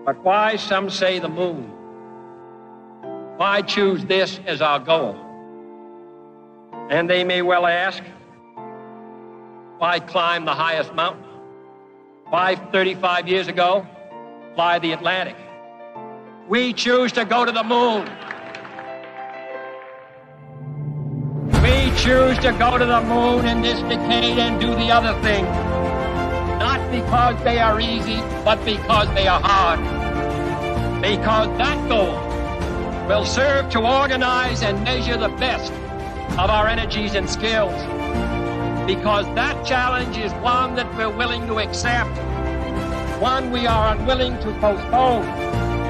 But why, some say, the moon? Why choose this as our goal? And they may well ask, why climb the highest mountain? Why, 35 years ago, fly the Atlantic? We choose to go to the moon. We choose to go to the moon in this decade and do the other thing. Not because they are easy, but because they are hard. Because that goal will serve to organize and measure the best of our energies and skills. Because that challenge is one that we're willing to accept, one we are unwilling to postpone,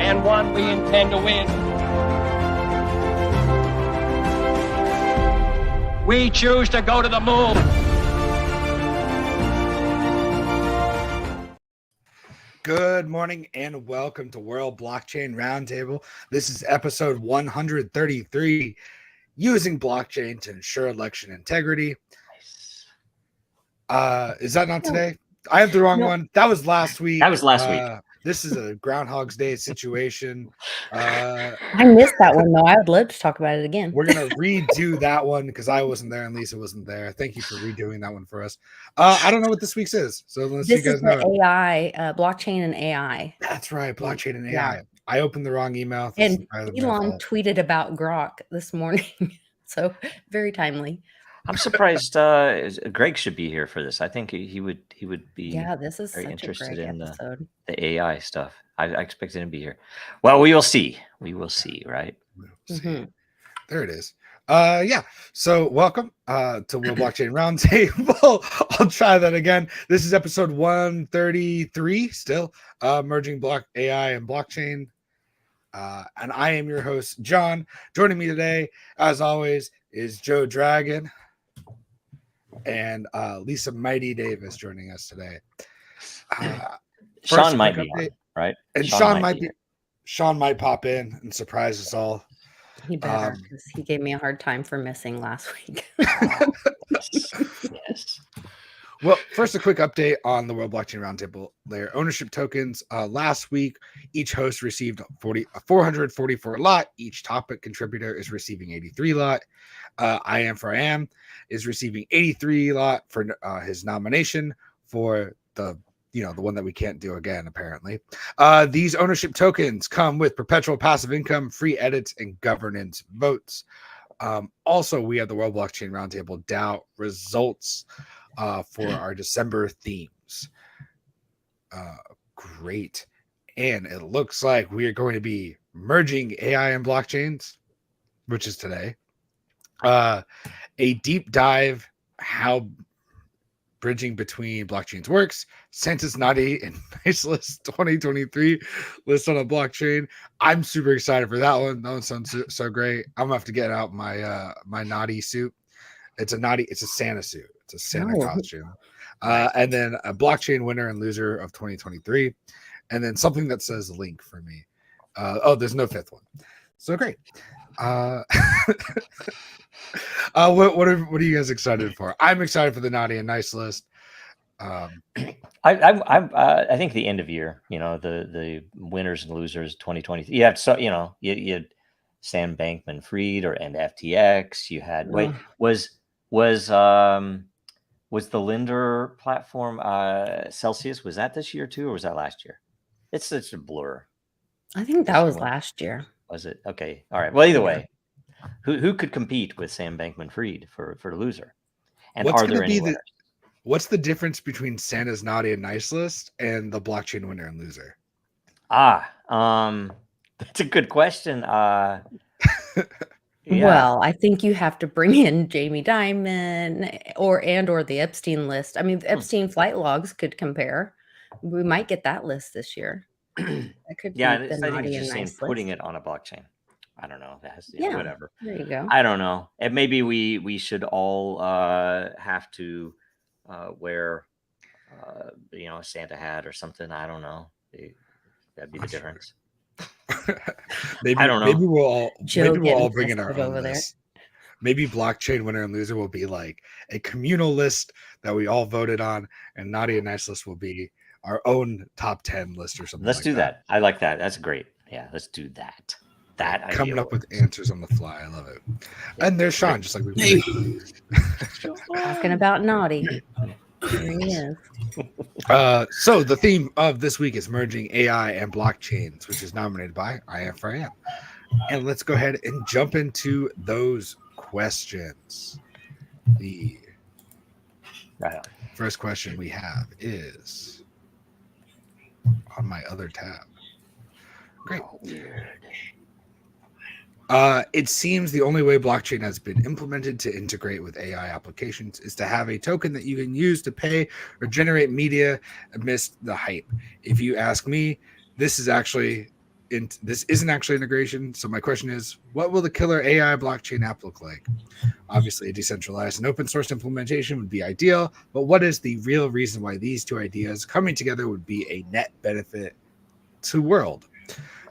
and one we intend to win. We choose to go to the moon. Good morning and welcome to World Blockchain Roundtable. This is episode 133, using blockchain to ensure election integrity. Is that not today? I have the wrong one. That was last week. That was last week. This is a Groundhog's Day situation. I missed that one, though. I would love to talk about it again. We're going to redo that one because I wasn't there and Lisa wasn't there. Thank you for redoing that one for us. I don't know what this week's is, so unless this you guys is know. The AI, blockchain and AI. That's right, blockchain and AI. Yeah. I opened the wrong email. And Elon tweeted about Grok this morning, so very timely. I'm surprised Greg should be here for this. I think he would be. Yeah, this is very such interested a great in episode. The AI stuff. I expected him to be here. Well, we will see. We will see, right? Mm-hmm. There it is. Yeah. So welcome to World Blockchain Roundtable. I'll try that again. This is episode 133. Still merging block AI and blockchain. And I am your host, John. Joining me today, as always, is Joe Dragon and Lisa Mighty Davis joining us today. Sean might be on, right? And Sean might pop in and surprise us all. He better, because he gave me a hard time for missing last week. Yes. Well, first, a quick update on the World Blockchain Roundtable. Their ownership tokens. Last week, each host received 444 lot. Each topic contributor is receiving 83 lot. I Am is receiving 83 lot for his nomination for the one that we can't do again, apparently. These ownership tokens come with perpetual passive income, free edits, and governance votes. Also, we have the World Blockchain Roundtable DAO results for our December themes. Great. And it looks like we are going to be merging AI and blockchains, which is today. A deep dive how bridging between blockchains works. Santa's Naughty and Nice List 2023 list on a blockchain. I'm super excited for that one. That one sounds so great. I'm gonna have to get out my my naughty suit. It's a Santa suit. It's a Santa costume. And then a blockchain winner and loser of 2023. And then something that says link for me. There's no fifth one. So great. What are you guys excited for? I'm excited for the Naughty and Nice list. I think the end of year, the winners and losers 2020. You have you had Sam Bankman-Fried and FTX. You had was the Linder platform Celsius? Was that this year too, or was that last year? It's such a blur. I think that was last year. Was it? Okay. All right. Well, either way, who could compete with Sam Bankman-Fried for the loser? And are there any winners? What's the difference between Santa's Naughty and Nice list and the blockchain winner and loser? That's a good question. Yeah. Well, I think you have to bring in Jamie Dimon or the Epstein list. I mean, the Epstein flight logs could compare. We might get that list this year. That could Yeah, be I the think Naughty it's and just Nice putting list. it on a blockchain. I don't know. That has to, Yeah. Whatever. There you go. I don't know. And maybe we should all have to wear a Santa hat or something. I don't know. That'd be the difference. Maybe I don't know. Maybe we'll all bring in getting our tested own over there. list. Maybe blockchain winner and loser will be like a communal list that we all voted on, and Naughty and Nice list will be our own top 10 list or something. Let's like do that. I like that. That's great. Yeah, let's do that. That coming idea up with works. answers on the fly. I love it. Yeah. And there's Sean, just like we Talking about naughty. There he is. So the theme of this week is merging AI and blockchains, which is nominated by I Am for I Am. And let's go ahead and jump into those questions. The first question we have is on my other tab. Great. It seems the only way blockchain has been implemented to integrate with AI applications is to have a token that you can use to pay or generate media amidst the hype. If you ask me, this isn't actually integration. So my question is, what will the killer AI blockchain app look like? Obviously, a decentralized and open source implementation would be ideal, but what is the real reason why these two ideas coming together would be a net benefit to the world?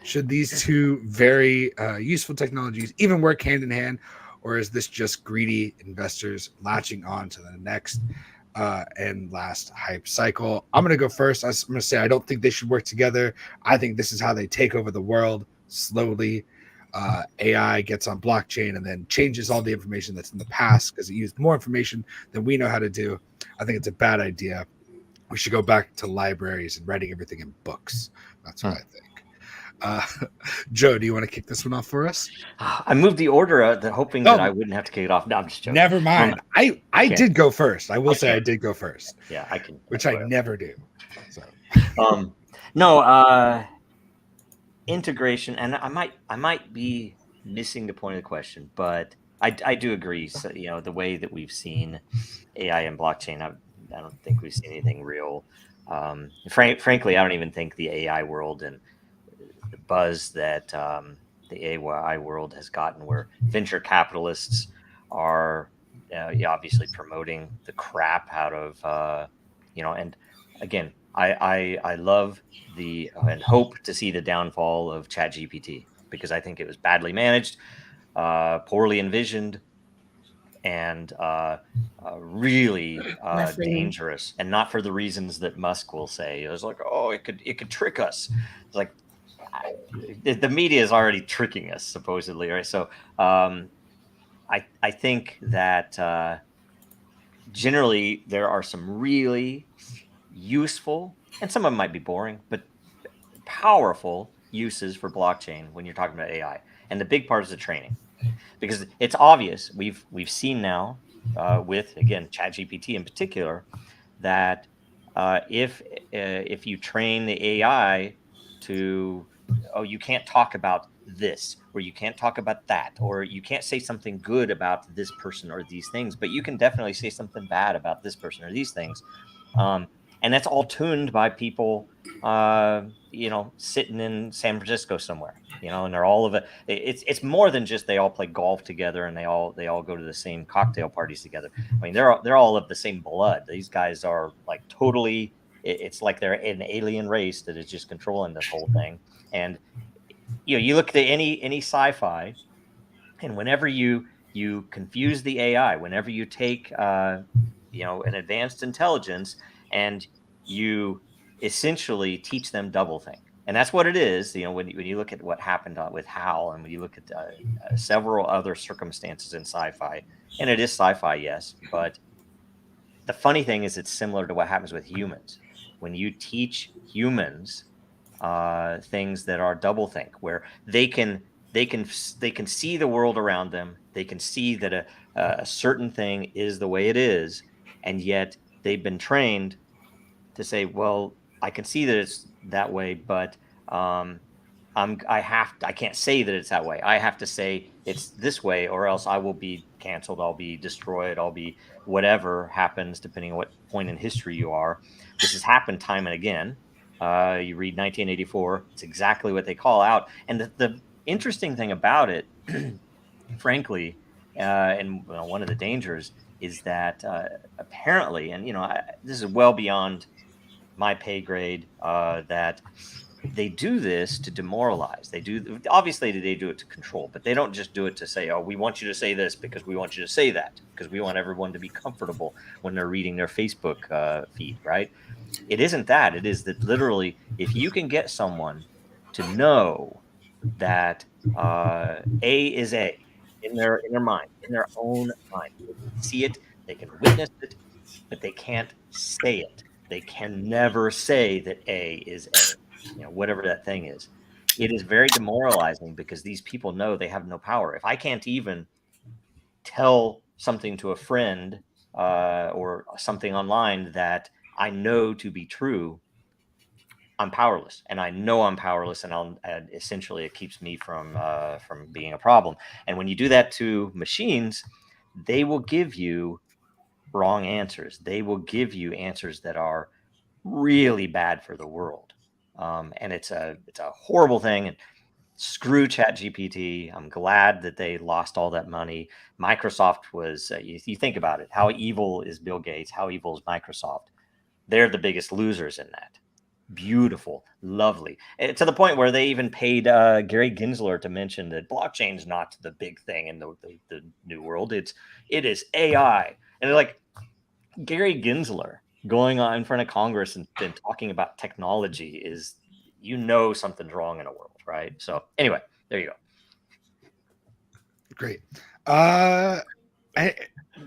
Should these two very useful technologies even work hand in hand, or is this just greedy investors latching on to the next and last hype cycle? I'm going to go first. I'm going to say I don't think they should work together. I think this is how they take over the world slowly. AI gets on blockchain and then changes all the information that's in the past because it used more information than we know how to do. I think it's a bad idea. We should go back to libraries and writing everything in books. That's what I think. Joe, do you want to kick this one off for us? I moved the order hoping that I wouldn't have to kick it off. No, I'm just joking. Never mind. I did go first. I will say I did go first. Yeah, I can. Which I never do. So. Integration, and I might be missing the point of the question, but I do agree. So, the way that we've seen AI and blockchain, I don't think we've seen anything real. Frankly, I don't even think the AI world and the buzz that the AI world has gotten, where venture capitalists are obviously promoting the crap out of and again, I love and hope to see the downfall of ChatGPT, because I think it was badly managed, poorly envisioned, and really dangerous, and not for the reasons that Musk will say. It was like, oh, it could trick us. It's like the media is already tricking us, supposedly, right? So I think that generally there are some really useful, and some of them might be boring, but powerful uses for blockchain when you're talking about AI. And the big part is the training, because it's obvious. We've seen now with, again, ChatGPT in particular, that if you train the AI to, you can't talk about this, or you can't talk about that, or you can't say something good about this person or these things, but you can definitely say something bad about this person or these things. And that's all tuned by people, sitting in San Francisco somewhere, and they're all of it. It's more than just they all play golf together and they all go to the same cocktail parties together. I mean, they're all of the same blood. These guys are like totally. It's like they're an alien race that is just controlling this whole thing. And you look at any sci-fi, and whenever you confuse the AI, whenever you take an advanced intelligence and you essentially teach them doublethink, and that's what it is. When you look at what happened with HAL, and when you look at several other circumstances in sci-fi, and it is sci-fi, yes, but the funny thing is it's similar to what happens with humans. When you teach humans things that are doublethink, where they can see the world around them, they can see that a certain thing is the way it is, and yet they've been trained to say, well, I can see that it's that way, but I can't say that it's that way. I have to say it's this way, or else I will be canceled. I'll be destroyed. I'll be whatever happens, depending on what point in history you are. This has happened time and again. You read 1984. It's exactly what they call out. And the interesting thing about it, frankly, and one of the dangers is that apparently, and this is well beyond my pay grade, that they do this to demoralize. Obviously they do it to control, but they don't just do it to say, oh, we want you to say this because we want you to say that, because we want everyone to be comfortable when they're reading their Facebook feed, right? It isn't that. It is that literally, if you can get someone to know that A is A in their mind, in their own mind, they can see it, they can witness it, but they can't say it. They can never say that A is A, whatever that thing is. It is very demoralizing because these people know they have no power. If I can't even tell something to a friend or something online that I know to be true, I'm powerless, and I know I'm powerless, and essentially it keeps me from being a problem. And when you do that to machines, they will give you wrong answers. They will give you answers that are really bad for the world, and it's a horrible thing. And screw ChatGPT. I'm glad that they lost all that money. Microsoft was. You think about it. How evil is Bill Gates? How evil is Microsoft? They're the biggest losers in that. Beautiful, lovely, and to the point where they even paid Gary Gensler to mention that blockchain's not the big thing in the new world. It is AI, and they're like, Gary Gensler going on in front of Congress and talking about technology is, something's wrong in the world, right? So anyway, there you go. Great.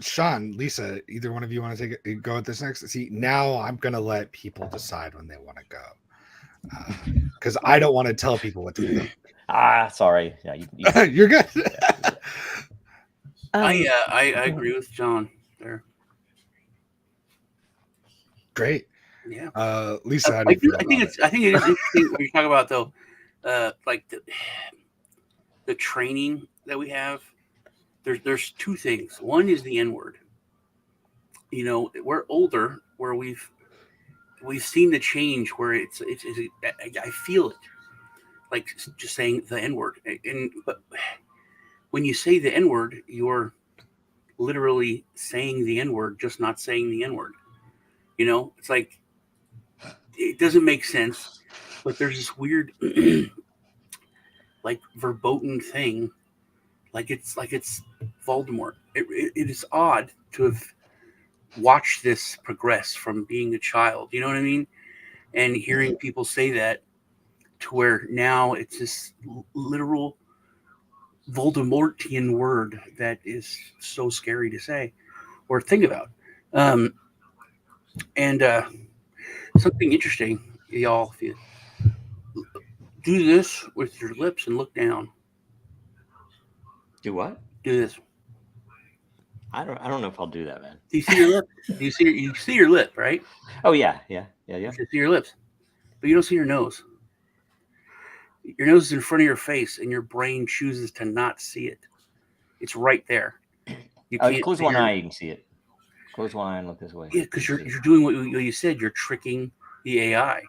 Sean, Lisa, either one of you want to go at this next? See, now I'm going to let people decide when they want to go. Because I don't want to tell people what to think. Sorry. Yeah, you're good. I agree with John there. Great. Yeah. Lisa, how I do you feel think it is interesting when you talk about, though, like the training that we have. There's two things. One is the N-word. We're older, where we've seen the change, where it's I feel it, like just saying the N-word. But when you say the N-word, you're literally saying the N-word, just not saying the N-word. It's like, it doesn't make sense, but there's this weird like verboten thing, like it's Voldemort. It is odd to have watched this progress from being a child, you know what I mean, and hearing people say that, to where now it's this literal Voldemortian word that is so scary to say or think about. And something interesting, y'all, if you do this with your lips and look down. Do what? Do this. I don't know if I'll do that, man. Do you see your lip? You see your lip, right? Oh yeah. You see your lips, but you don't see your nose. Your nose is in front of your face, and your brain chooses to not see it. It's right there. You can't close one eye, you can see it. Close one eye and look this way. Yeah, because you're doing what you said. You're tricking the AI,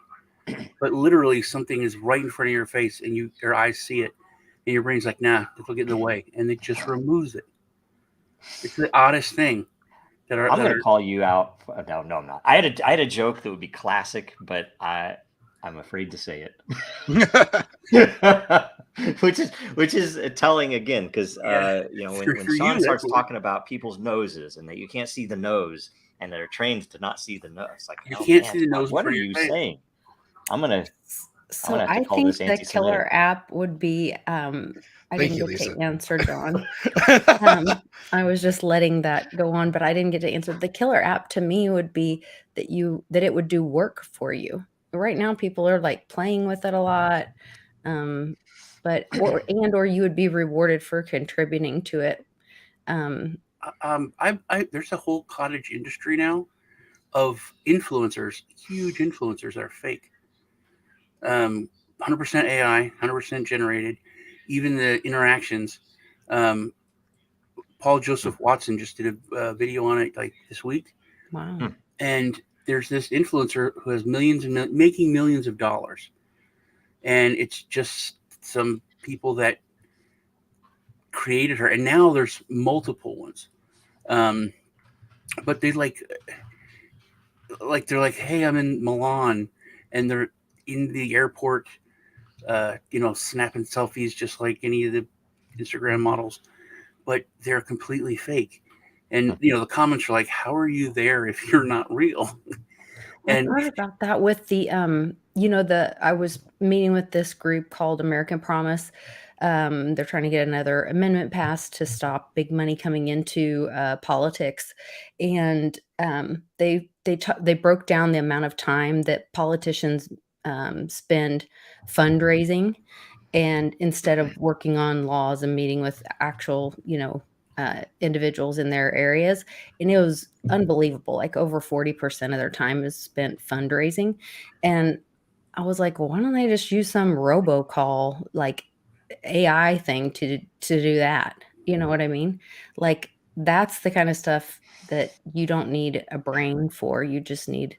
but literally something is right in front of your face, and your eyes see it, and your brain's like, nah, it'll get in the way, and it just removes it. It's the oddest thing. I'm going to call you out. No, I'm not. I had a joke that would be classic, but I'm afraid to say it. which is telling again, because when Sean starts talking about people's noses and that you can't see the nose, and they're trained to not see the nose, like you can't see the nose. What are you saying? I think the killer app would be. I didn't get to answer, John. I was just letting that go on, but I didn't get to answer. The killer app to me would be that it would do work for you. Right now, people are like playing with it a lot, or you would be rewarded for contributing to it. There's a whole cottage industry now of influencers, huge influencers that are fake. 100% AI, 100% generated. Even the interactions. Paul Joseph Watson just did a video on it like this week. Wow. And there's this influencer who has making millions of dollars. And it's just some people that created her. And now there's multiple ones. But they they're like, hey, I'm in Milan. And they're in the airport, snapping selfies just like any of the Instagram models, but they're completely fake. And the comments are like, "How are you there if you're not real?" I thought about that with the I was meeting with this group called American Promise. They're trying to get another amendment passed to stop big money coming into politics, and they broke down the amount of time that politicians spend fundraising, and instead of working on laws and meeting with actual individuals in their areas. And it was unbelievable. Like over 40% of their time is spent fundraising. And I was like, well, why don't they just use some robocall like AI thing to do that? You know what I mean? Like that's the kind of stuff that you don't need a brain for. You just need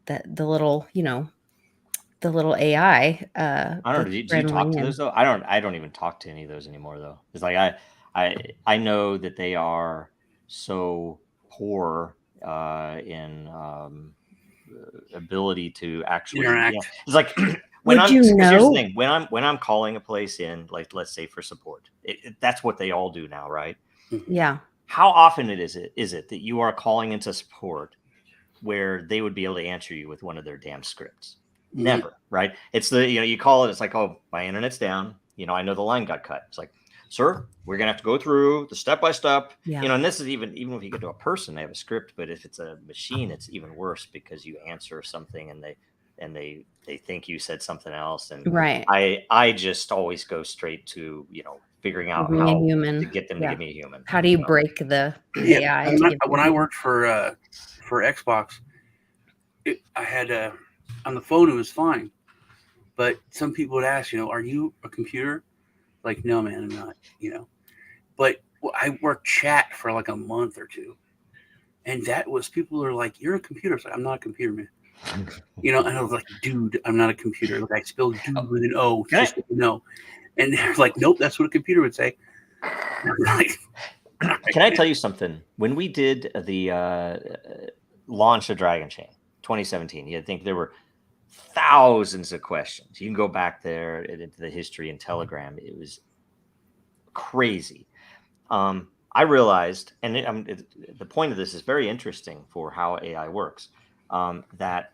the little, the little AI. I don't know. Do you talk to those though? I don't even talk to any of those anymore though. It's like I know that they are so poor in ability to actually interact. It's like here's the thing, when I'm calling a place in, like let's say for support, that's what they all do now, right? Yeah. How often is it that you are calling into support where they would be able to answer you with one of their damn scripts? Never, right? It's you call it, it's like, oh, my internet's down. I know the line got cut. It's like, sir, we're gonna have to go through the step by step. And this is even if you get to a person, they have a script, but if it's a machine, it's even worse because you answer something and they think you said something else. And right. I just always go straight to figuring out how to get them to give me a human. How do you break the AI? When I worked for Xbox, I had on the phone it was fine, but some people would ask, are you a computer? Like, no, man, I'm not. But I worked chat for like a month or two, and that was people are like, you're a computer. It's like, I'm not a computer, man. And I was like, dude, I'm not a computer. Like I spelled dude with an O, just so you know. And they're like, nope, that's what a computer would say. Can I tell you something? When we did the launch of Dragon Chain 2017, you think there were thousands of questions. You can go back there into the history in Telegram. It was crazy. I realized, and the point of this is very interesting for how AI works, that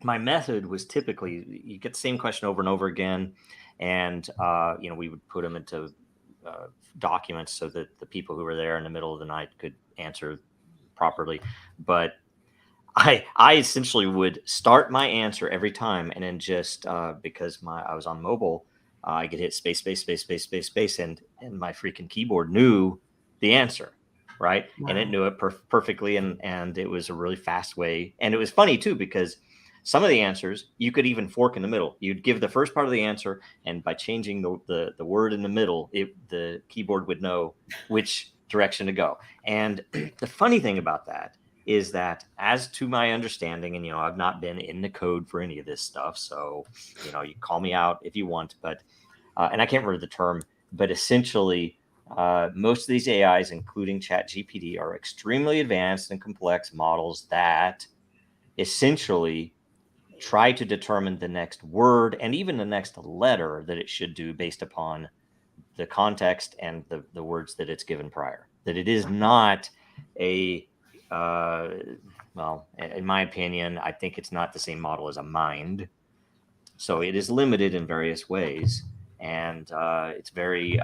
my method was typically you get the same question over and over again. And, we would put them into documents so that the people who were there in the middle of the night could answer properly. But I essentially would start my answer every time. And then just because I was on mobile, I could hit space, and my freaking keyboard knew the answer. Right. Wow. And it knew it perfectly. And it was a really fast way. And it was funny, too, because some of the answers you could even fork in the middle. You'd give the first part of the answer, and by changing the word in the middle, the keyboard would know which direction to go. And the funny thing about that is that, as to my understanding, and I've not been in the code for any of this stuff, so you call me out if you want, but and I can't remember the term, but essentially most of these AIs, including ChatGPT, are extremely advanced and complex models that essentially try to determine the next word and even the next letter that it should do based upon the context and the words that it's given prior. That it is not in my opinion, I think it's not the same model as a mind. So it is limited in various ways, and it's very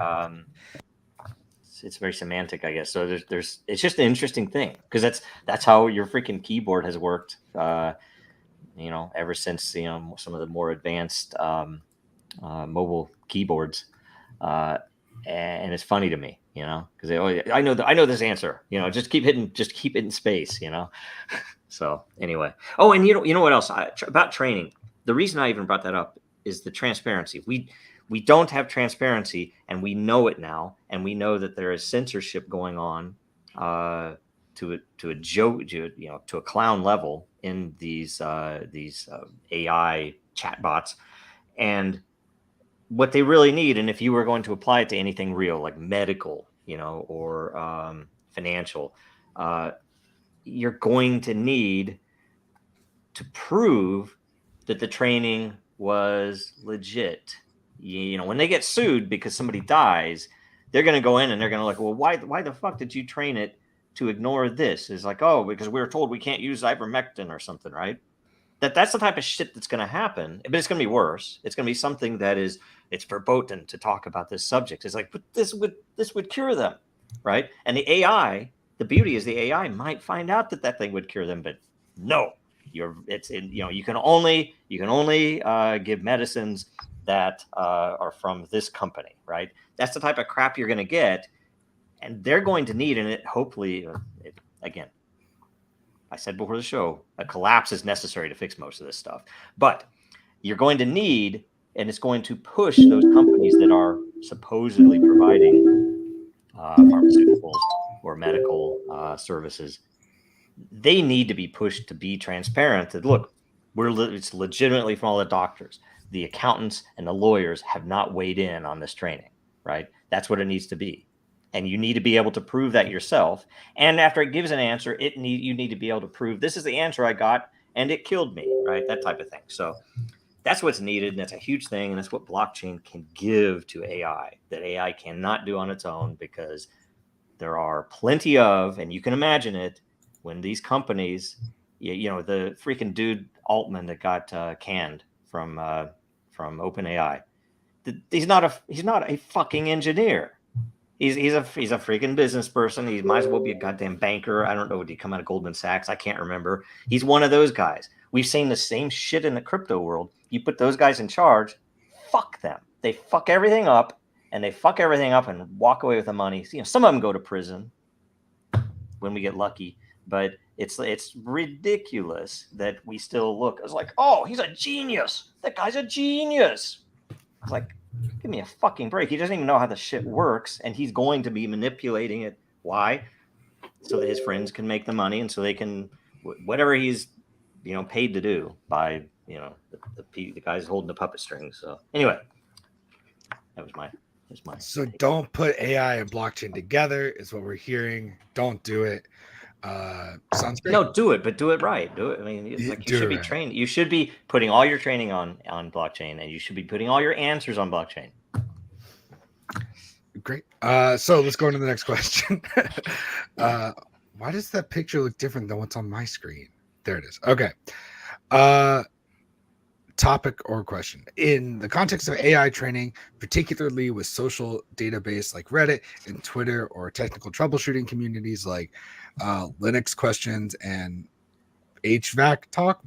semantic, I guess. So it's just an interesting thing, because that's how your freaking keyboard has worked. Ever since some of the more advanced mobile keyboards, and it's funny to me, because I know this answer, just keep hitting space, So anyway, and you know what else about training? The reason I even brought that up is the transparency. We don't have transparency, and we know it now, and we know that there is censorship going on to a joke, to a clown level in these AI chatbots. And what they really need, and if you were going to apply it to anything real, like medical, or financial, you're going to need to prove that the training was legit. You know, when they get sued because somebody dies, they're going to go in and they're going to like, well, why the fuck did you train it to ignore this? It's like, oh, because we were told we can't use ivermectin or something, right? That's the type of shit that's going to happen, but it's going to be worse. It's going to be something that is, it's verboten to talk about this subject. It's like, but this would cure them, right? And the AI, the beauty is the AI might find out that thing would cure them, but no, you can only give medicines that are from this company, right? That's the type of crap you're going to get, and they're going to need, and it hopefully, again, I said before the show, a collapse is necessary to fix most of this stuff. But you're going to need, and it's going to push those companies that are supposedly providing pharmaceuticals or medical services. They need to be pushed to be transparent. That look, it's legitimately from all the doctors, the accountants, and the lawyers have not weighed in on this training, right? That's what it needs to be. And you need to be able to prove that yourself. And after it gives an answer, you need to be able to prove this is the answer I got and it killed me, right? That type of thing. So that's what's needed. And that's a huge thing. And that's what blockchain can give to AI that AI cannot do on its own, because there are plenty of, and you can imagine it, when these companies, you know, the freaking dude Altman that got canned from OpenAI, he's not a fucking engineer. He's a freaking business person. He might as well be a goddamn banker. I don't know. Did he come out of Goldman Sachs? I can't remember. He's one of those guys. We've seen the same shit in the crypto world. You put those guys in charge, fuck them. They fuck everything up, and walk away with the money. You know, some of them go to prison when we get lucky, but it's ridiculous that we still look. It's like, oh, he's a genius. That guy's a genius. It's like, give me a fucking break. He doesn't even know how the shit works, and he's going to be manipulating it. Why? So that his friends can make the money, and so they can whatever he's paid to do by the guys holding the puppet strings. So anyway, that was my. So don't put AI and blockchain together is what we're hearing. Don't do it. Sounds great. No, do it, but do it right. Do it. I mean, you should be trained. You should be putting all your training on blockchain, and you should be putting all your answers on blockchain. Great. So let's go into the next question. Why does that picture look different than what's on my screen? There it is. Okay. Topic or question. In the context of AI training, particularly with social database like Reddit and Twitter, or technical troubleshooting communities like Linux questions and HVAC talk,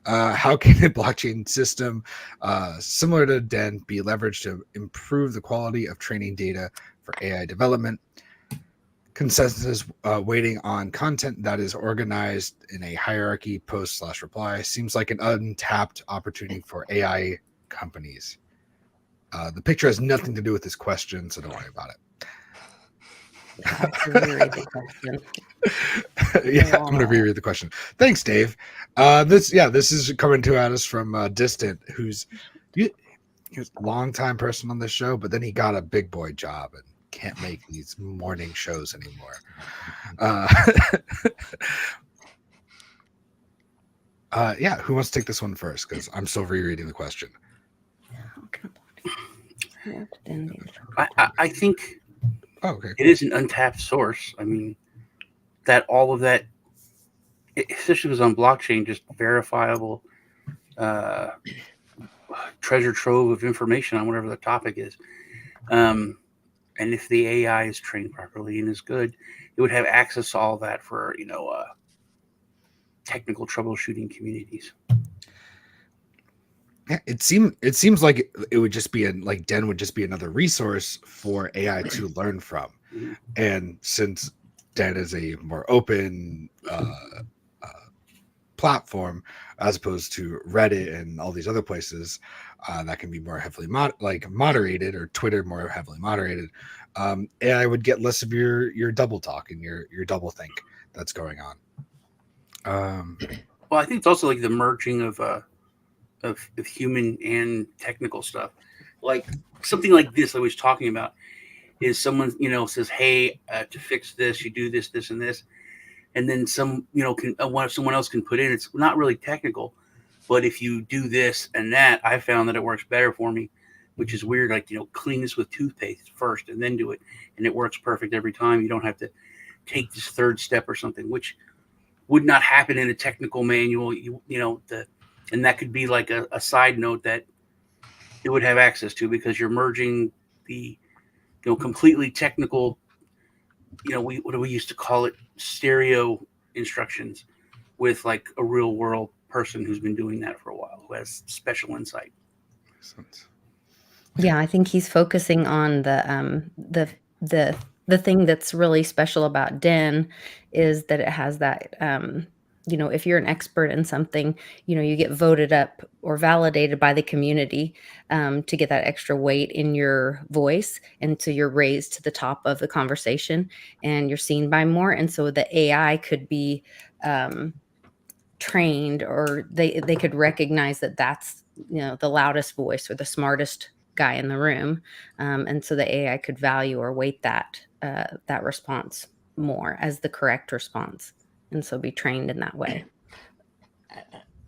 how can a blockchain system similar to DEN be leveraged to improve the quality of training data for AI development? Consensus waiting on content that is organized in a hierarchy post/reply seems like an untapped opportunity for AI companies. The picture has nothing to do with this question, so don't worry about it. Yeah, I'm gonna reread the question. Thanks, Dave. This is coming to us from Distant, who's he was a long-time person on this show, but then he got a big boy job and can't make these morning shows anymore. Who wants to take this one first? Because I'm still rereading the question. I think okay, it is an untapped source. I mean, that all of that, especially was on blockchain, just verifiable treasure trove of information on whatever the topic is. And if the AI is trained properly and is good, it would have access to all that for, technical troubleshooting communities. Yeah, it seems like it would just be DEN would just be another resource for AI to learn from. And since DEN is a more open platform as opposed to Reddit and all these other places that can be more heavily moderated, or Twitter more heavily moderated, AI would get less of your double talk and your double think that's going on. Well, I think it's also like the merging of human and technical stuff. Like something like this I was talking about is someone says, hey, to fix this you do this, this, and this. And then someone else can put in. It's not really technical, but if you do this and that, I found that it works better for me, which is weird. Like, clean this with toothpaste first and then do it. And it works perfect every time. You don't have to take this third step or something, which would not happen in a technical manual. And that could be like a side note that it would have access to, because you're merging the, completely technical, what do we used to call it? Stereo instructions with like a real world person who's been doing that for a while, who has special insight. Yeah, I think he's focusing on the thing that's really special about Den is that it has that if you're an expert in something, you get voted up or validated by the community to get that extra weight in your voice, and so you're raised to the top of the conversation and you're seen by more. And so the AI could be trained, or they could recognize that that's the loudest voice or the smartest guy in the room, and so the AI could value or weight that response more as the correct response, and so be trained in that way.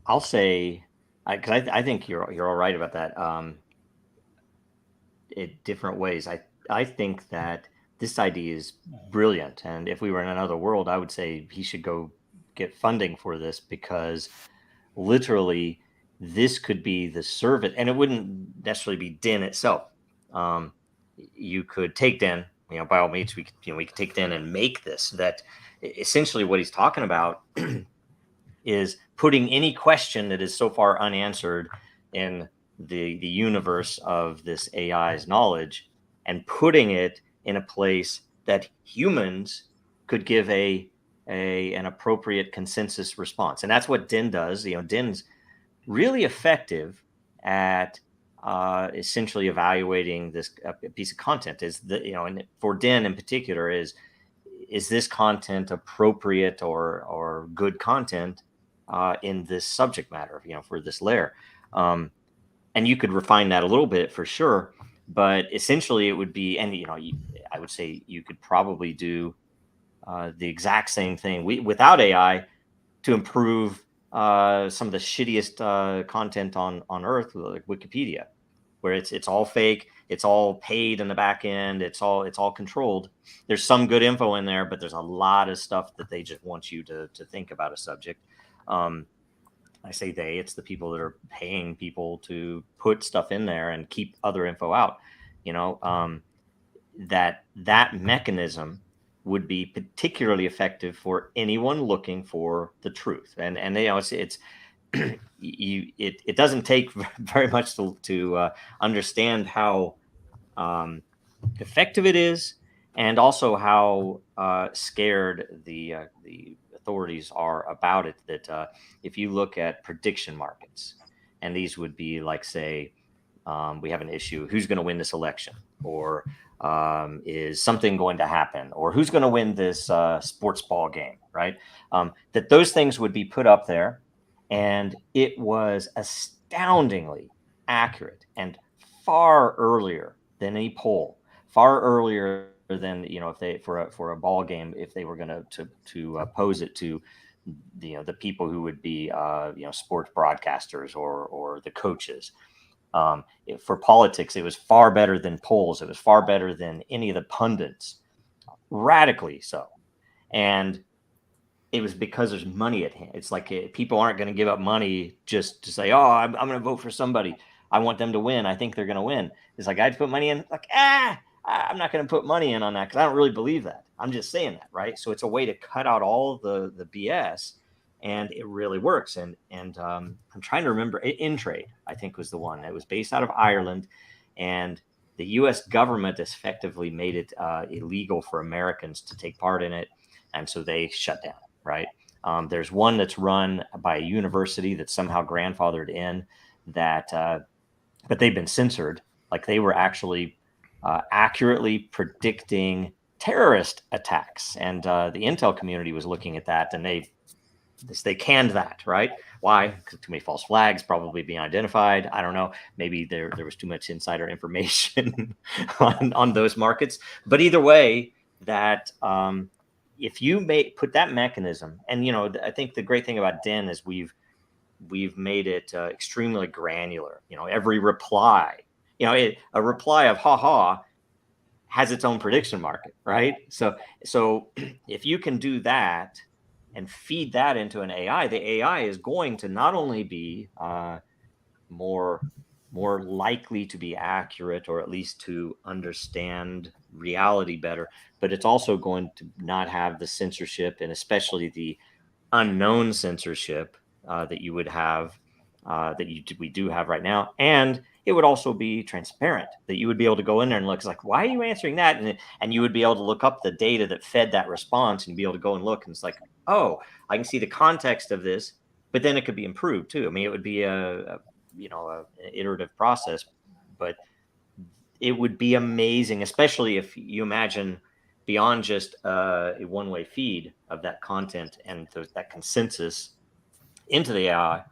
I'll say, because I think you're all right about that. In different ways, I think that this idea is brilliant, and if we were in another world, I would say he should go get funding for this, because literally this could be the service, and it wouldn't necessarily be Den itself. You could take Den, by all means, we could take Den and make this. That essentially what he's talking about is putting any question that is so far unanswered in the universe of this AI's knowledge, and putting it in a place that humans could give an appropriate consensus response. And that's what Den does. Den's really effective at essentially evaluating this piece of content. And for Den in particular, is this content appropriate or good content in this subject matter, for this layer. And you could refine that a little bit for sure, but essentially it would be, and I would say you could probably do the exact same thing without AI to improve some of the shittiest content on Earth, like Wikipedia, where it's all fake, it's all paid in the back end, it's all controlled. There's some good info in there, but there's a lot of stuff that they just want you to think about a subject. I say it's the people that are paying people to put stuff in there and keep other info out. That mechanism would be particularly effective for anyone looking for the truth. And it's it doesn't take very much to understand how effective it is, and also how scared the authorities are about it. That if you look at prediction markets, and these would be like, say, we have an issue, who's going to win this election, or is something going to happen, or who's going to win this sports ball game, right? That those things would be put up there, and it was astoundingly accurate, and far earlier than any poll, far earlier than if they for a ball game, if they were going to pose it to the people who would be sports broadcasters or the coaches. For politics, it was far better than polls. It was far better than any of the pundits, radically so. And it was because there's money at hand. It's like people aren't going to give up money just to say, oh, I'm going to vote for somebody. I want them to win. I think they're going to win. It's like, I'd put money in, like, I'm not going to put money in on that because I don't really believe that. I'm just saying that, right? So it's a way to cut out all the BS, and it really works. And I'm trying to remember, InTrade, I think, was the one that was based out of Ireland, and the U.S. government effectively made it illegal for Americans to take part in it, and so they shut down, right? There's one that's run by a university that's somehow grandfathered in that, but they've been censored. Like, they were actually accurately predicting terrorist attacks, and the intel community was looking at that, and they canned that, right? Why? Because too many false flags probably being identified. I don't know. Maybe there was too much insider information on those markets. But either way, that if you put that mechanism, and I think the great thing about Den is we've we've made it extremely granular. Every reply, a reply of "ha has its own prediction market, right? So if you can do that and feed that into an AI, the AI is going to not only be more likely to be accurate, or at least to understand reality better, but it's also going to not have the censorship, and especially the unknown censorship that you would have, we do have right now. And it would also be transparent, that you would be able to go in there and look, it's like, why are you answering that? And you would be able to look up the data that fed that response and be able to go and look, and it's like, oh, I can see the context of this, but then it could be improved too. I mean, it would be an iterative process, but it would be amazing, especially if you imagine beyond just a one-way feed of that content and that consensus into the AI,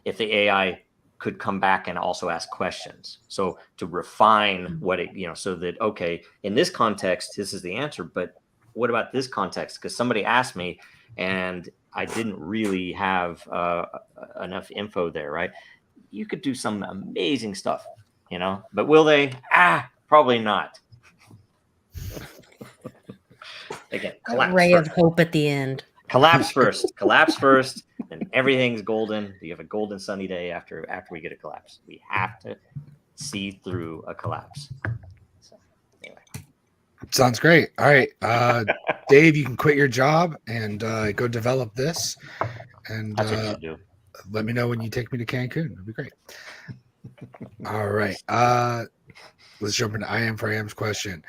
if the AI could come back and also ask questions. So to refine what it, so that, okay, in this context, this is the answer, but what about this context? Because somebody asked me and I didn't really have enough info there, right? You could do some amazing stuff, but will they? Probably not. Again, collapse ray first. of hope at the end. Collapse first, and everything's golden. You have a golden sunny day after we get a collapse. We have to see through a collapse. So, anyway. Sounds great. All right, Dave, you can quit your job and go develop this, and That's what you should do. let me know when you take me to Cancun. It'd be great. All right, let's jump into I Am for IAM's question.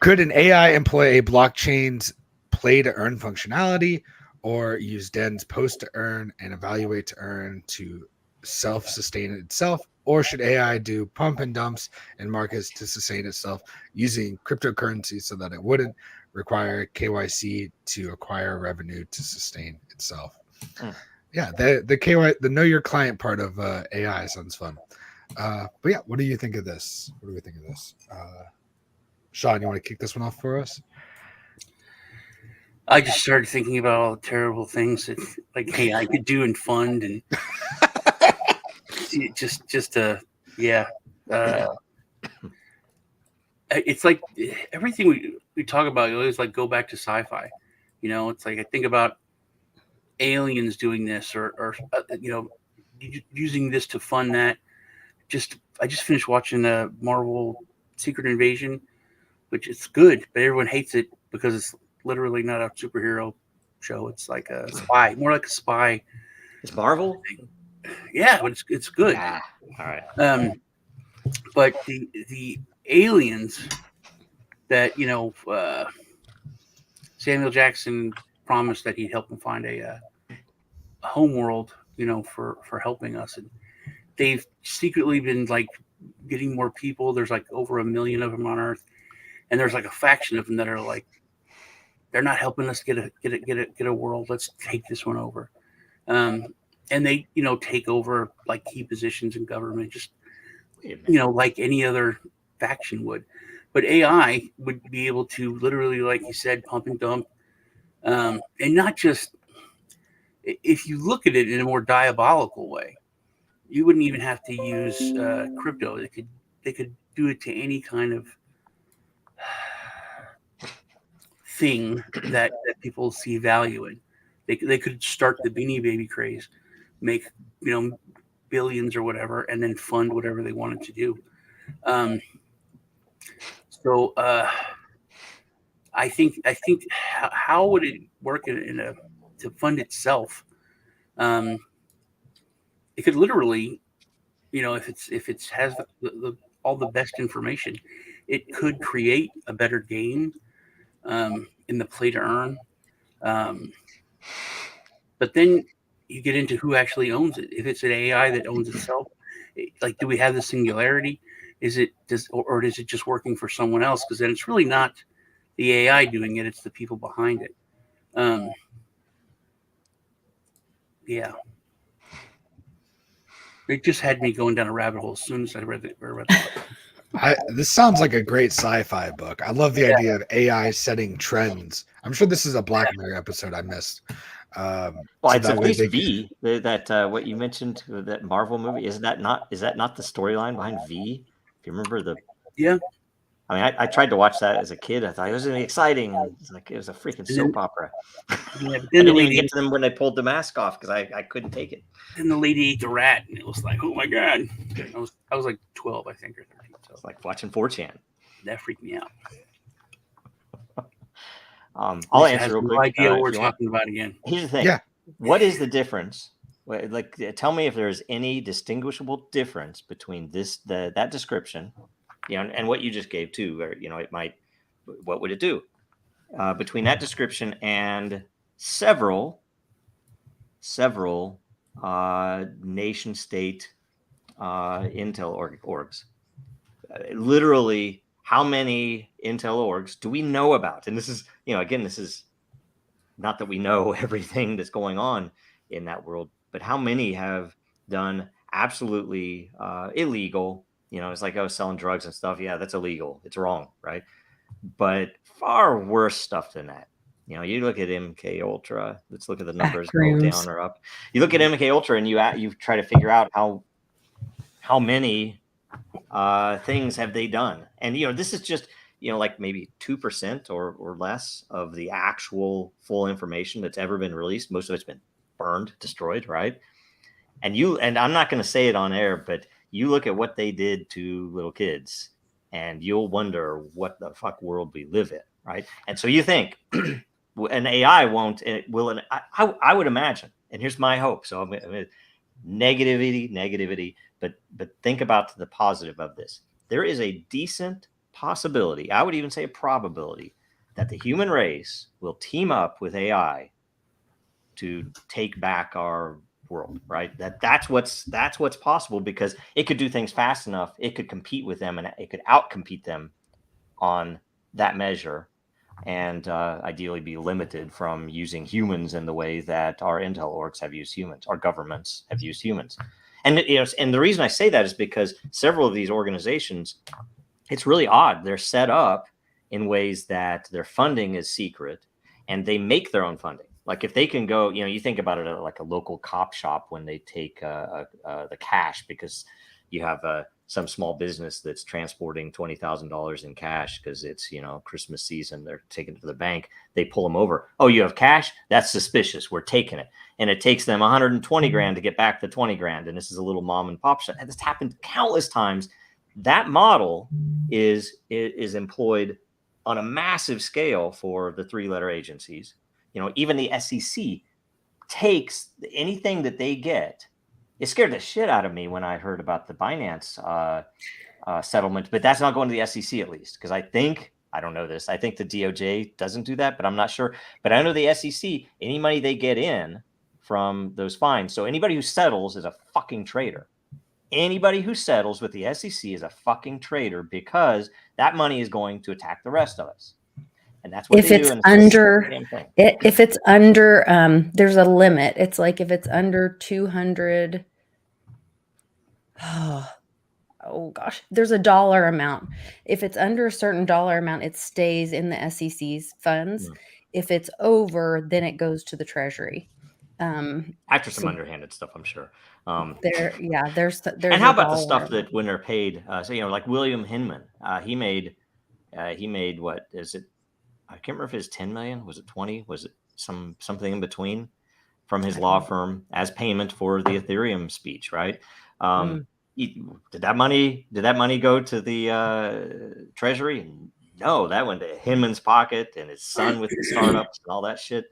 Could an AI employ a blockchain's play to earn functionality, or use Den's post to earn and evaluate to earn to self-sustain itself? Or should AI do pump and dumps in markets to sustain itself using cryptocurrency so that it wouldn't require KYC to acquire revenue to sustain itself? Yeah, the know your client part of AI sounds fun. But yeah, what do you think of this? What do we think of this? Sean, you want to kick this one off for us? I just started thinking about all the terrible things that I could do and fund, and it's like everything we talk about, you always go back to sci-fi. It's like I think about aliens doing this, or using this to fund that. I just finished watching Marvel Secret Invasion, which is good, but everyone hates it because it's literally not a superhero show. It's like a spy, more like a spy. It's Marvel. Yeah, but it's good. All right. But the aliens that Samuel Jackson promised that he'd help them find a home world, for helping us, and they've secretly been getting more people. There's over 1 million of them on Earth, and there's a faction of them that are they're not helping us get a world. Let's take this one over. And they, take over key positions in government, just, like any other faction would. But AI would be able to literally, like you said, pump and dump. And not just, if you look at it in a more diabolical way, you wouldn't even have to use crypto. They could do it to any kind of thing that people see value in. They could start the Beanie Baby craze, make billions or whatever, and then fund whatever they wanted to do. So I think how would it work to fund itself? It could literally, if it has all the best information, it could create a better game in the play to earn. But then you get into who actually owns it. If it's an AI that owns itself, do we have the singularity? Or is it just working for someone else? Because then it's really not the AI doing it; it's the people behind it. Yeah, it just had me going down a rabbit hole as soon as I read the book. This sounds like a great sci-fi book. I love the idea of AI setting trends. I'm sure this is a Black Mirror episode I missed. Well, so it's that at way least they V. That what you mentioned, that Marvel movie. Is that not the storyline behind V? If you remember the. Yeah. I mean, I tried to watch that as a kid. I thought it was really exciting. And it's like it was a freaking soap opera. Yeah, but I then the didn't even lady, get to them when they pulled the mask off because I couldn't take it. then the lady ate the rat, and it was like, oh my god. I was like 12, I think, or 13. So It's like watching 4chan. that freaked me out. I'll Lisa answer has real no quick. idea what If we're you want. talking about again. Here's the thing. Yeah. What is the difference? Like, tell me if there's any distinguishable difference between that description, and what you just gave too. Or, it might. What would it do between that description and several nation state intel orgs? Literally, how many intel orgs do we know about? And this is, again, this is not that we know everything that's going on in that world, but how many have done absolutely illegal? It's like, oh, selling drugs and stuff. Yeah, that's illegal. It's wrong, right? But far worse stuff than that. You look at MK Ultra. Let's look at the numbers go down or up. You look at MK Ultra and you try to figure out how many things have they done. And this is just like maybe 2% or less of the actual full information that's ever been released. Most of it's been burned, destroyed, right? And I'm not going to say it on air, but you look at what they did to little kids and you'll wonder what the fuck world we live in, right? And so you think an AI I would imagine, and here's my hope. So I'm negativity, but think about the positive of this. There is a decent possibility, I would even say a probability, that the human race will team up with AI to take back our world, right? That's what's possible, because it could do things fast enough, it could compete with them, and it could outcompete them on that measure, and ideally be limited from using humans in the way that our intel orgs have used humans, our governments have used humans. And and the reason I say that is because several of these organizations, it's really odd. They're set up in ways that their funding is secret, and they make their own funding. Like if they can go, you think about it like a local cop shop when they take the cash, because you have some small business that's transporting $20,000 in cash because it's Christmas season. They're taking it to the bank. They pull them over. Oh, you have cash? That's suspicious. We're taking it. And it takes them 120 grand to get back the 20 grand. And this is a little mom and pop shop. And this happened countless times. That model is employed on a massive scale for the 3-letter agencies. Even the SEC takes anything that they get. It scared the shit out of me when I heard about the Binance settlement, but that's not going to the SEC, at least, because I don't know this. I think the DOJ doesn't do that, but I'm not sure. But I know the SEC, any money they get in from those fines. So anybody who settles is a fucking traitor. Anybody who settles with the SEC is a fucking traitor, because that money is going to attack the rest of us. And that's what they do. If it's under, there's a limit. It's like if it's under 200. Oh gosh, there's a dollar amount. If it's under a certain dollar amount, it stays in the SEC's funds. If it's over, then it goes to the Treasury. After some underhanded stuff, I'm sure. There's and how about the stuff that when they're paid? Like William Hinman, he made what is it? I can't remember if it's 10 million. Was it 20? Was it something in between from his law firm as payment for the Ethereum speech, right? Did that money go to the Treasury? No, that went to Hinman's pocket and his son with the startups and all that shit.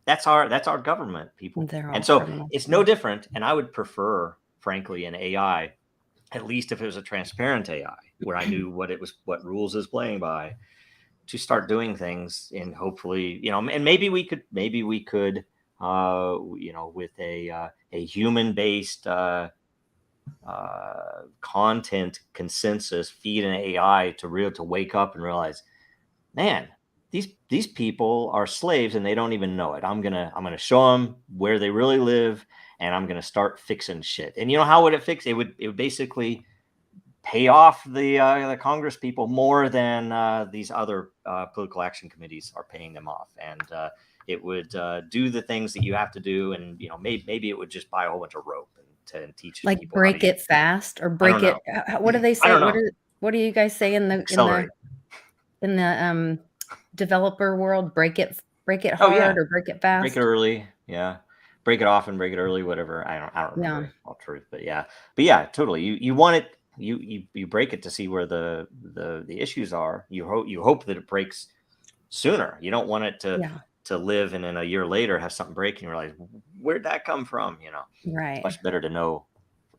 That's our government, people. And so it's no different. And I would prefer, frankly, an AI, at least if it was a transparent AI, where I knew what rules is playing by, to start doing things. And hopefully, and maybe we could, with a human-based content consensus, feed an AI to wake up and realize, man, these people are slaves and they don't even know it. I'm gonna show them where they really live, and I'm gonna start fixing shit. And how would it fix? It would basically pay off the Congress people more than these other political action committees are paying them off, and It would do the things that you have to do, and maybe it would just buy a whole bunch of rope and teach Like people break it fast or break it. What do they say? What do you guys say in the developer world? Break it hard or break it fast. Break it early, yeah. Break it off and break it early, whatever. I don't remember all truth, but yeah, totally. You want it. You break it to see where the issues are. You hope that it breaks sooner. You don't want it to live and then a year later have something break and you're like, where'd that come from? Right. It's much better to know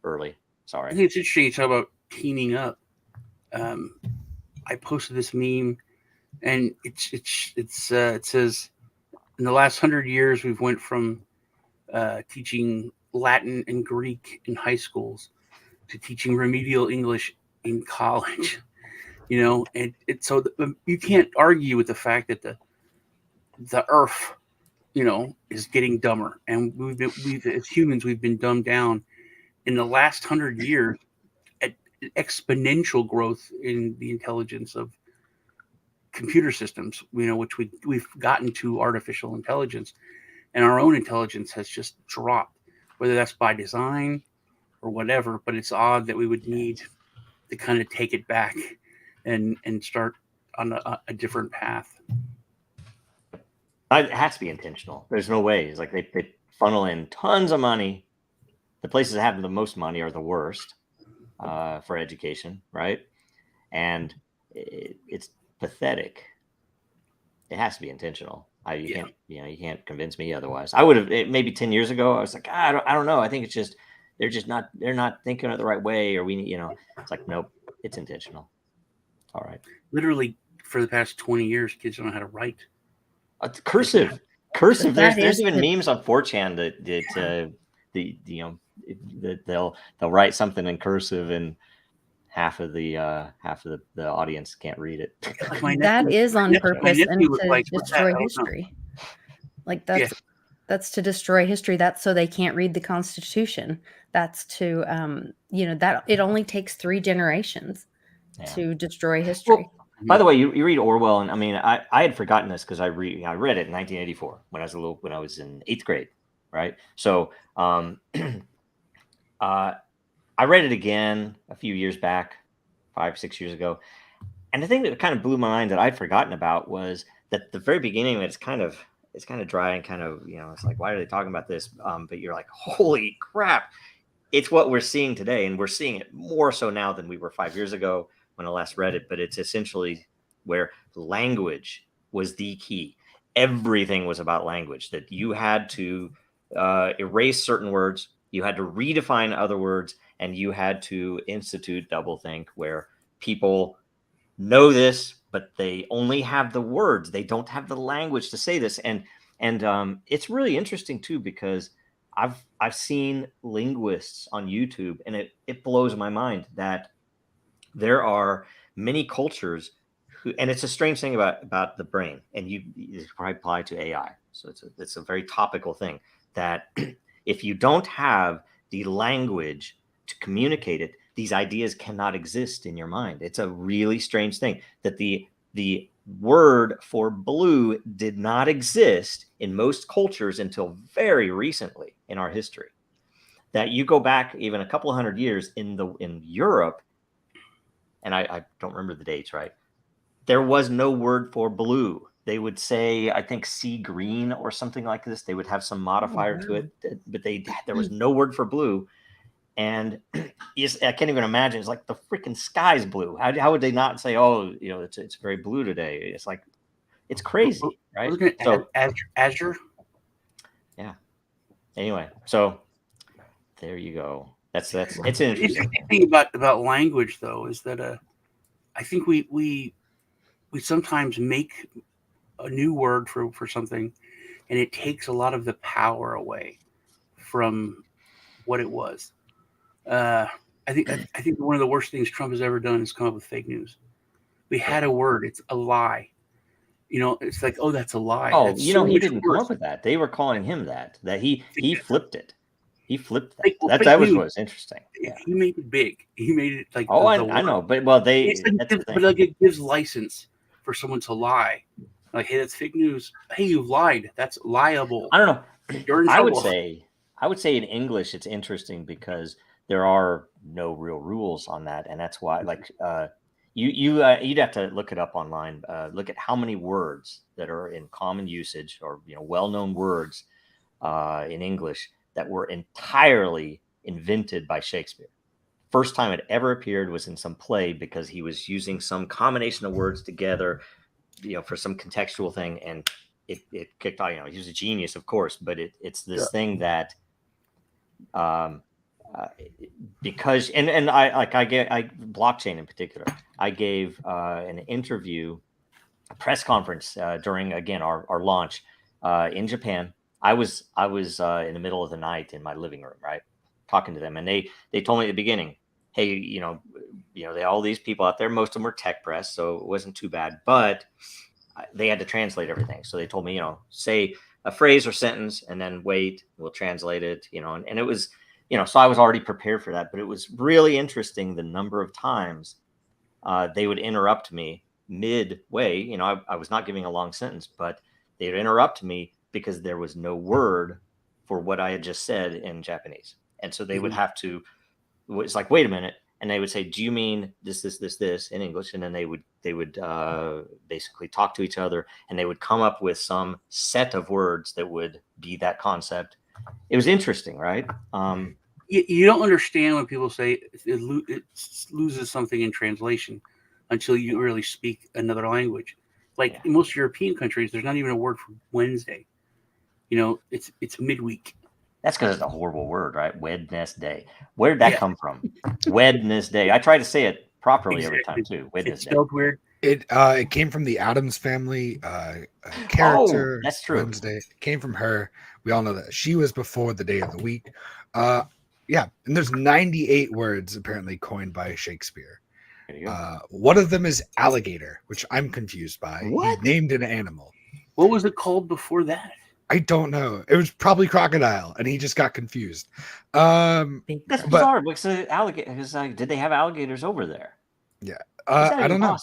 early. Sorry. I think it's interesting you talk about teaming up. I posted this meme, and it says, in the last 100 years we've went from teaching Latin and Greek in high schools to teaching remedial English in college. And so you can't argue with the fact that the earth, is getting dumber, and we've as humans we've been dumbed down in the last 100 years at exponential growth in the intelligence of computer systems. Which we've gotten to artificial intelligence, and our own intelligence has just dropped, whether that's by design or whatever. But it's odd that we would need to kind of take it back and start on a different path. It has to be intentional. There's no way. It's like they funnel in tons of money. The places that have the most money are the worst for education, right? And it's pathetic. It has to be intentional. You can't convince me otherwise. I would have maybe 10 years ago. I was like, I don't know. I think it's just they're not thinking it the right way, or it's like, nope, it's intentional. All right. Literally, for the past 20 years, kids don't know how to write. Cursive. There's even memes on 4chan that they'll write something in cursive and half of the audience can't read it. That is on purpose and to destroy history. Like that's to destroy history. That's so they can't read the Constitution. That's to that it only takes 3 generations to destroy history. Well, by the way, you read Orwell, and I mean, I had forgotten this because I read it in 1984 when I was in 8th grade, right? So I read it again a few years back, 5-6 years ago, and the thing that kind of blew my mind that I'd forgotten about was that the very beginning of it, it's kind of dry and kind of it's like, why are they talking about this? But you're like, holy crap! It's what we're seeing today, and we're seeing it more so now than we were 5 years ago when I last read it. But it's essentially where language was the key. Everything was about language, that you had to erase certain words, you had to redefine other words, and you had to institute doublethink, where people know this, but they only have the words. They don't have the language to say this. And it's really interesting too, because I've seen linguists on YouTube, and it blows my mind that there are many cultures who, and it's a strange thing about the brain, and you probably apply to AI. So it's a very topical thing, that if you don't have the language to communicate it, these ideas cannot exist in your mind. It's a really strange thing that the word for blue did not exist in most cultures until very recently in our history. That you go back even a couple of 100 years in Europe, and I don't remember the dates, right? There was no word for blue. They would say, I think, sea green or something like this. They would have some modifier to it, but there was no word for blue. And I can't even imagine. It's like the freaking sky's blue. How would they not say, oh, it's very blue today? It's like, it's crazy, right? So Azure. Yeah. Anyway, so there you go. It's an interesting thing about language, though, is that I think we sometimes make a new word for something, and it takes a lot of the power away from what it was. I think one of the worst things Trump has ever done is come up with fake news. We had a word; it's a lie. It's like, oh, that's a lie. Oh, he didn't come up with that. They were calling him that he flipped it. He flipped that. That was interesting. Yeah. He made it big. He made it like. Oh, I know, but it gives license for someone to lie Like, hey, that's fake news. Hey, you've lied. That's liable. I don't know. You're in I would trouble. say in English it's interesting because there are no real rules on that, and that's why you'd have to look it up online. Look at how many words that are in common usage or well-known words in English that were entirely invented by Shakespeare. First time it ever appeared was in some play because he was using some combination of words together, for some contextual thing, and it kicked off. He was a genius, of course, but it's this thing that because I blockchain in particular. I gave an interview, a press conference during again our launch in Japan. I was in the middle of the night in my living room, right, talking to them, and they told me at the beginning, hey, they all these people out there, most of them were tech press, so it wasn't too bad, but they had to translate everything. So they told me, say a phrase or sentence and then wait, we'll translate it, and it was, so I was already prepared for that, but it was really interesting the number of times they would interrupt me midway. I was not giving a long sentence, but they would interrupt me because there was no word for what I had just said in Japanese. And so they would have to, it's like, wait a minute. And they would say, do you mean this in English? And then they would basically talk to each other, and they would come up with some set of words that would be that concept. It was interesting, right? You don't understand when people say it loses something in translation until you really speak another language. Like in most European countries, there's not even a word for Wednesday. It's midweek. That's because it's a horrible word, right? Wednesday. Where did that come from? Wednesday. I try to say it properly every time too. Wednesday. It's spelled weird. It came from the Addams Family character. Oh, that's true. Wednesday. It came from her. We all know that she was before the day of the week. Yeah, and there's 98 words apparently coined by Shakespeare. One of them is alligator, which I'm confused by. What? He named an animal. What was it called before that? I don't know. It was probably crocodile, and he just got confused. That's bizarre because alligators. Did they have alligators over there? Yeah, I don't know.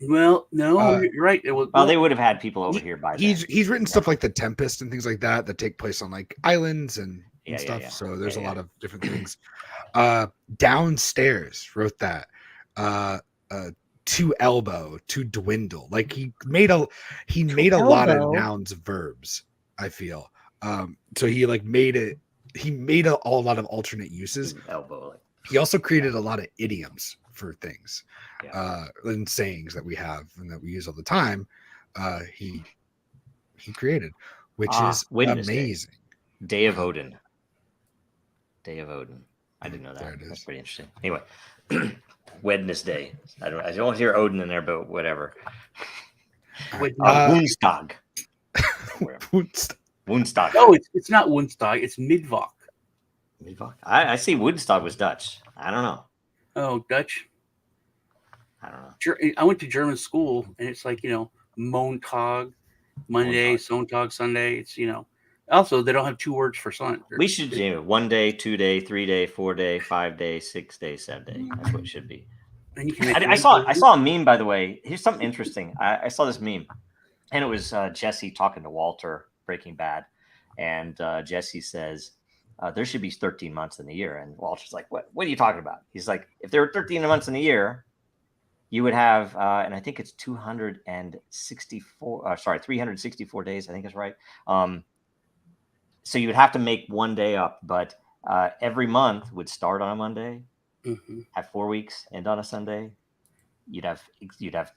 Well, no, you're right. Well, they would have had people over here by then. He's written stuff like The Tempest and things like that take place on like islands and stuff. Yeah. So there's a lot of different things. Downstairs wrote that. To elbow, to dwindle. Like he made a lot of nouns verbs. I feel so he made a lot of alternate uses. Elbow. He also created a lot of idioms for things and sayings that we have and that we use all the time. He created, which is amazing. Day of Odin. I didn't know that. There it is. That's pretty interesting. Anyway, Wednesday. I don't hear Odin in there, but whatever. Woonstag. Woonstag. No, it's not Woonstag. It's Midvok. Midvok. I see Woonstag was Dutch. I don't know. Oh, Dutch. I don't know. I went to German school, and it's like Montag, Monday, Sonntag, Sunday. It's Also, they don't have two words for sun. We should do 1 day, 2 day, 3 day, 4 day, 5 day, 6 day, 7 day. That's what it should be. And you can I saw a meme, by the way. Here's something interesting. I saw this meme, and it was Jesse talking to Walter, Breaking Bad, and Jesse says there should be 13 months in the year, and Walter's like, "What are you talking about?" He's like, "If there were 13 months in the year, you would have, and I think it's 364 days. I think it's right. So you would have to make 1 day up, but every month would start on a Monday, have 4 weeks, end on a Sunday. You'd have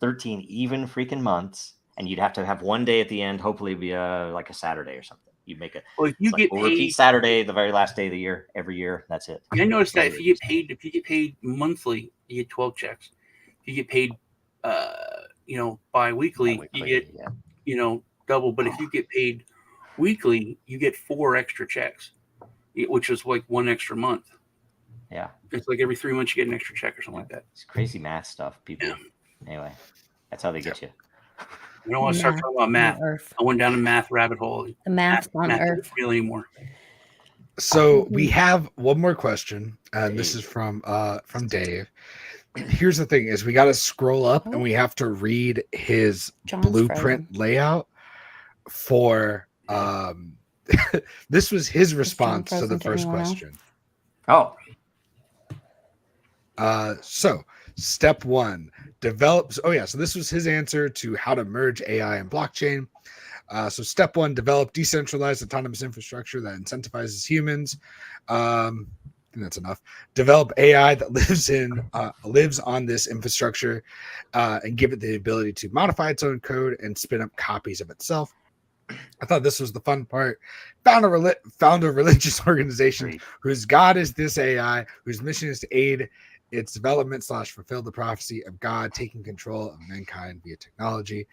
13 even freaking months, and you'd have to have 1 day at the end. Hopefully, it'd be like a Saturday or something. You'd make it. Well, if you get paid, repeat Saturday, the very last day of the year, every year. That's it. I noticed that if you get paid monthly, you get 12 checks. If you get paid, bi-weekly, you get double. But if you get paid weekly, you get 4 extra checks, which is like 1 extra month. Yeah, it's like every 3 months you get an extra check or something like that. It's crazy math stuff, people. Anyway, that's how they get you. We don't want to start talking about math. I went down a math rabbit hole. The math on Earth. Isn't real anymore. So we have one more question, and this is from Dave. here's the thing: is we got to scroll up and we have to read his John's blueprint frozen. layout for. This was his John response to the frozen to first anyone else? question. Oh, So step one, develops. Oh yeah, so this was his answer to how to merge AI and blockchain. So step one, develop decentralized autonomous infrastructure that incentivizes humans. I think that's enough. Develop AI that lives on this infrastructure, and give it the ability to modify its own code and spin up copies of itself. I thought this was the fun part. Found a religious organization Great. whose God is this AI, whose mission is to aid its development / fulfill the prophecy of God taking control of mankind via technology.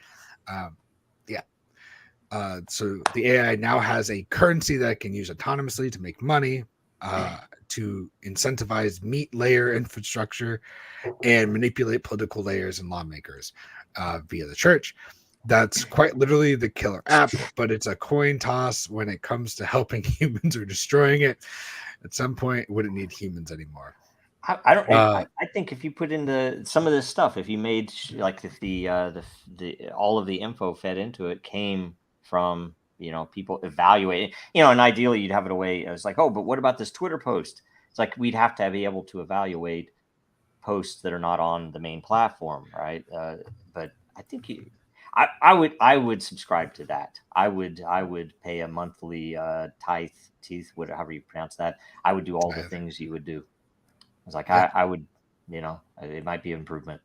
So the AI now has a currency that it can use autonomously to make money, to incentivize meat layer infrastructure, and manipulate political layers and lawmakers via the church. That's quite literally the killer app, but it's a coin toss when it comes to helping humans or destroying it. At some point, it wouldn't need humans anymore. I don't. I think if you put in some of this stuff, if you made like if the all of the info fed into it came from people evaluating, and ideally you'd have it away. It's like, oh, but what about this Twitter post? It's like we'd have to be able to evaluate posts that are not on the main platform, right? But I think I would subscribe to that. I would pay a monthly teeth, whatever you pronounce that. I would do all the things you would do. I was like, I would, it might be an improvement.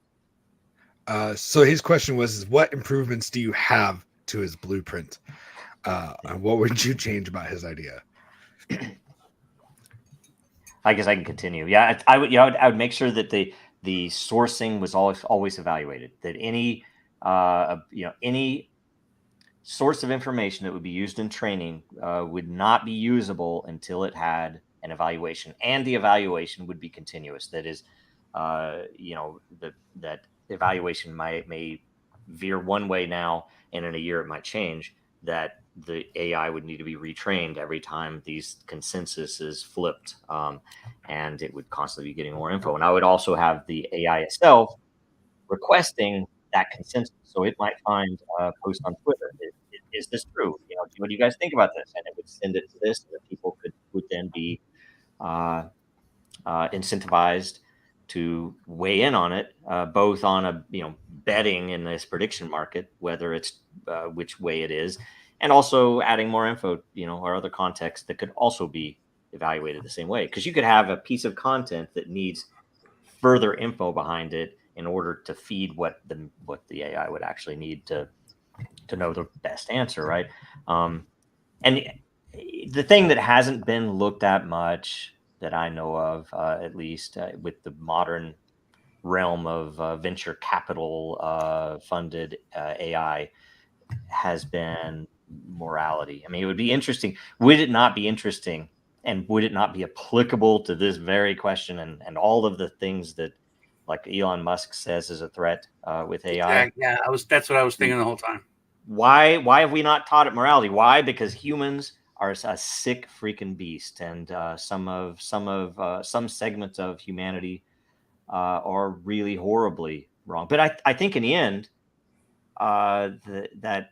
So his question was, what improvements do you have to his blueprint? And what would you change about his idea? I guess I can continue. Yeah, I would make sure that the sourcing was always evaluated. That any source of information that would be used in training would not be usable until it had an evaluation, and the evaluation would be continuous. That is, that evaluation may veer one way now, and in a year it might change. That the AI would need to be retrained every time these consensus is flipped, and it would constantly be getting more info. And I would also have the AI itself requesting that consensus. So it might find a post on Twitter. Is this true? What do you guys think about this? And it would send it to this, and the people would then be incentivized to weigh in on it, both on a betting in this prediction market, whether it's which way it is, and also adding more info, or other context that could also be evaluated the same way. Because you could have a piece of content that needs further info behind it in order to feed what the AI would actually need to know the best answer, right? And the thing that hasn't been looked at much that I know of, at least with the modern realm of venture capital funded AI, has been morality. I mean, it would be interesting. Would it not be interesting, and would it not be applicable to this very question and all of the things that, like Elon Musk says, is a threat with AI? Yeah, that's what I was thinking the whole time. Why have we not taught it morality? Why? Because humans are a sick freaking beast, and some segments of humanity are really horribly wrong. But I think in the end, that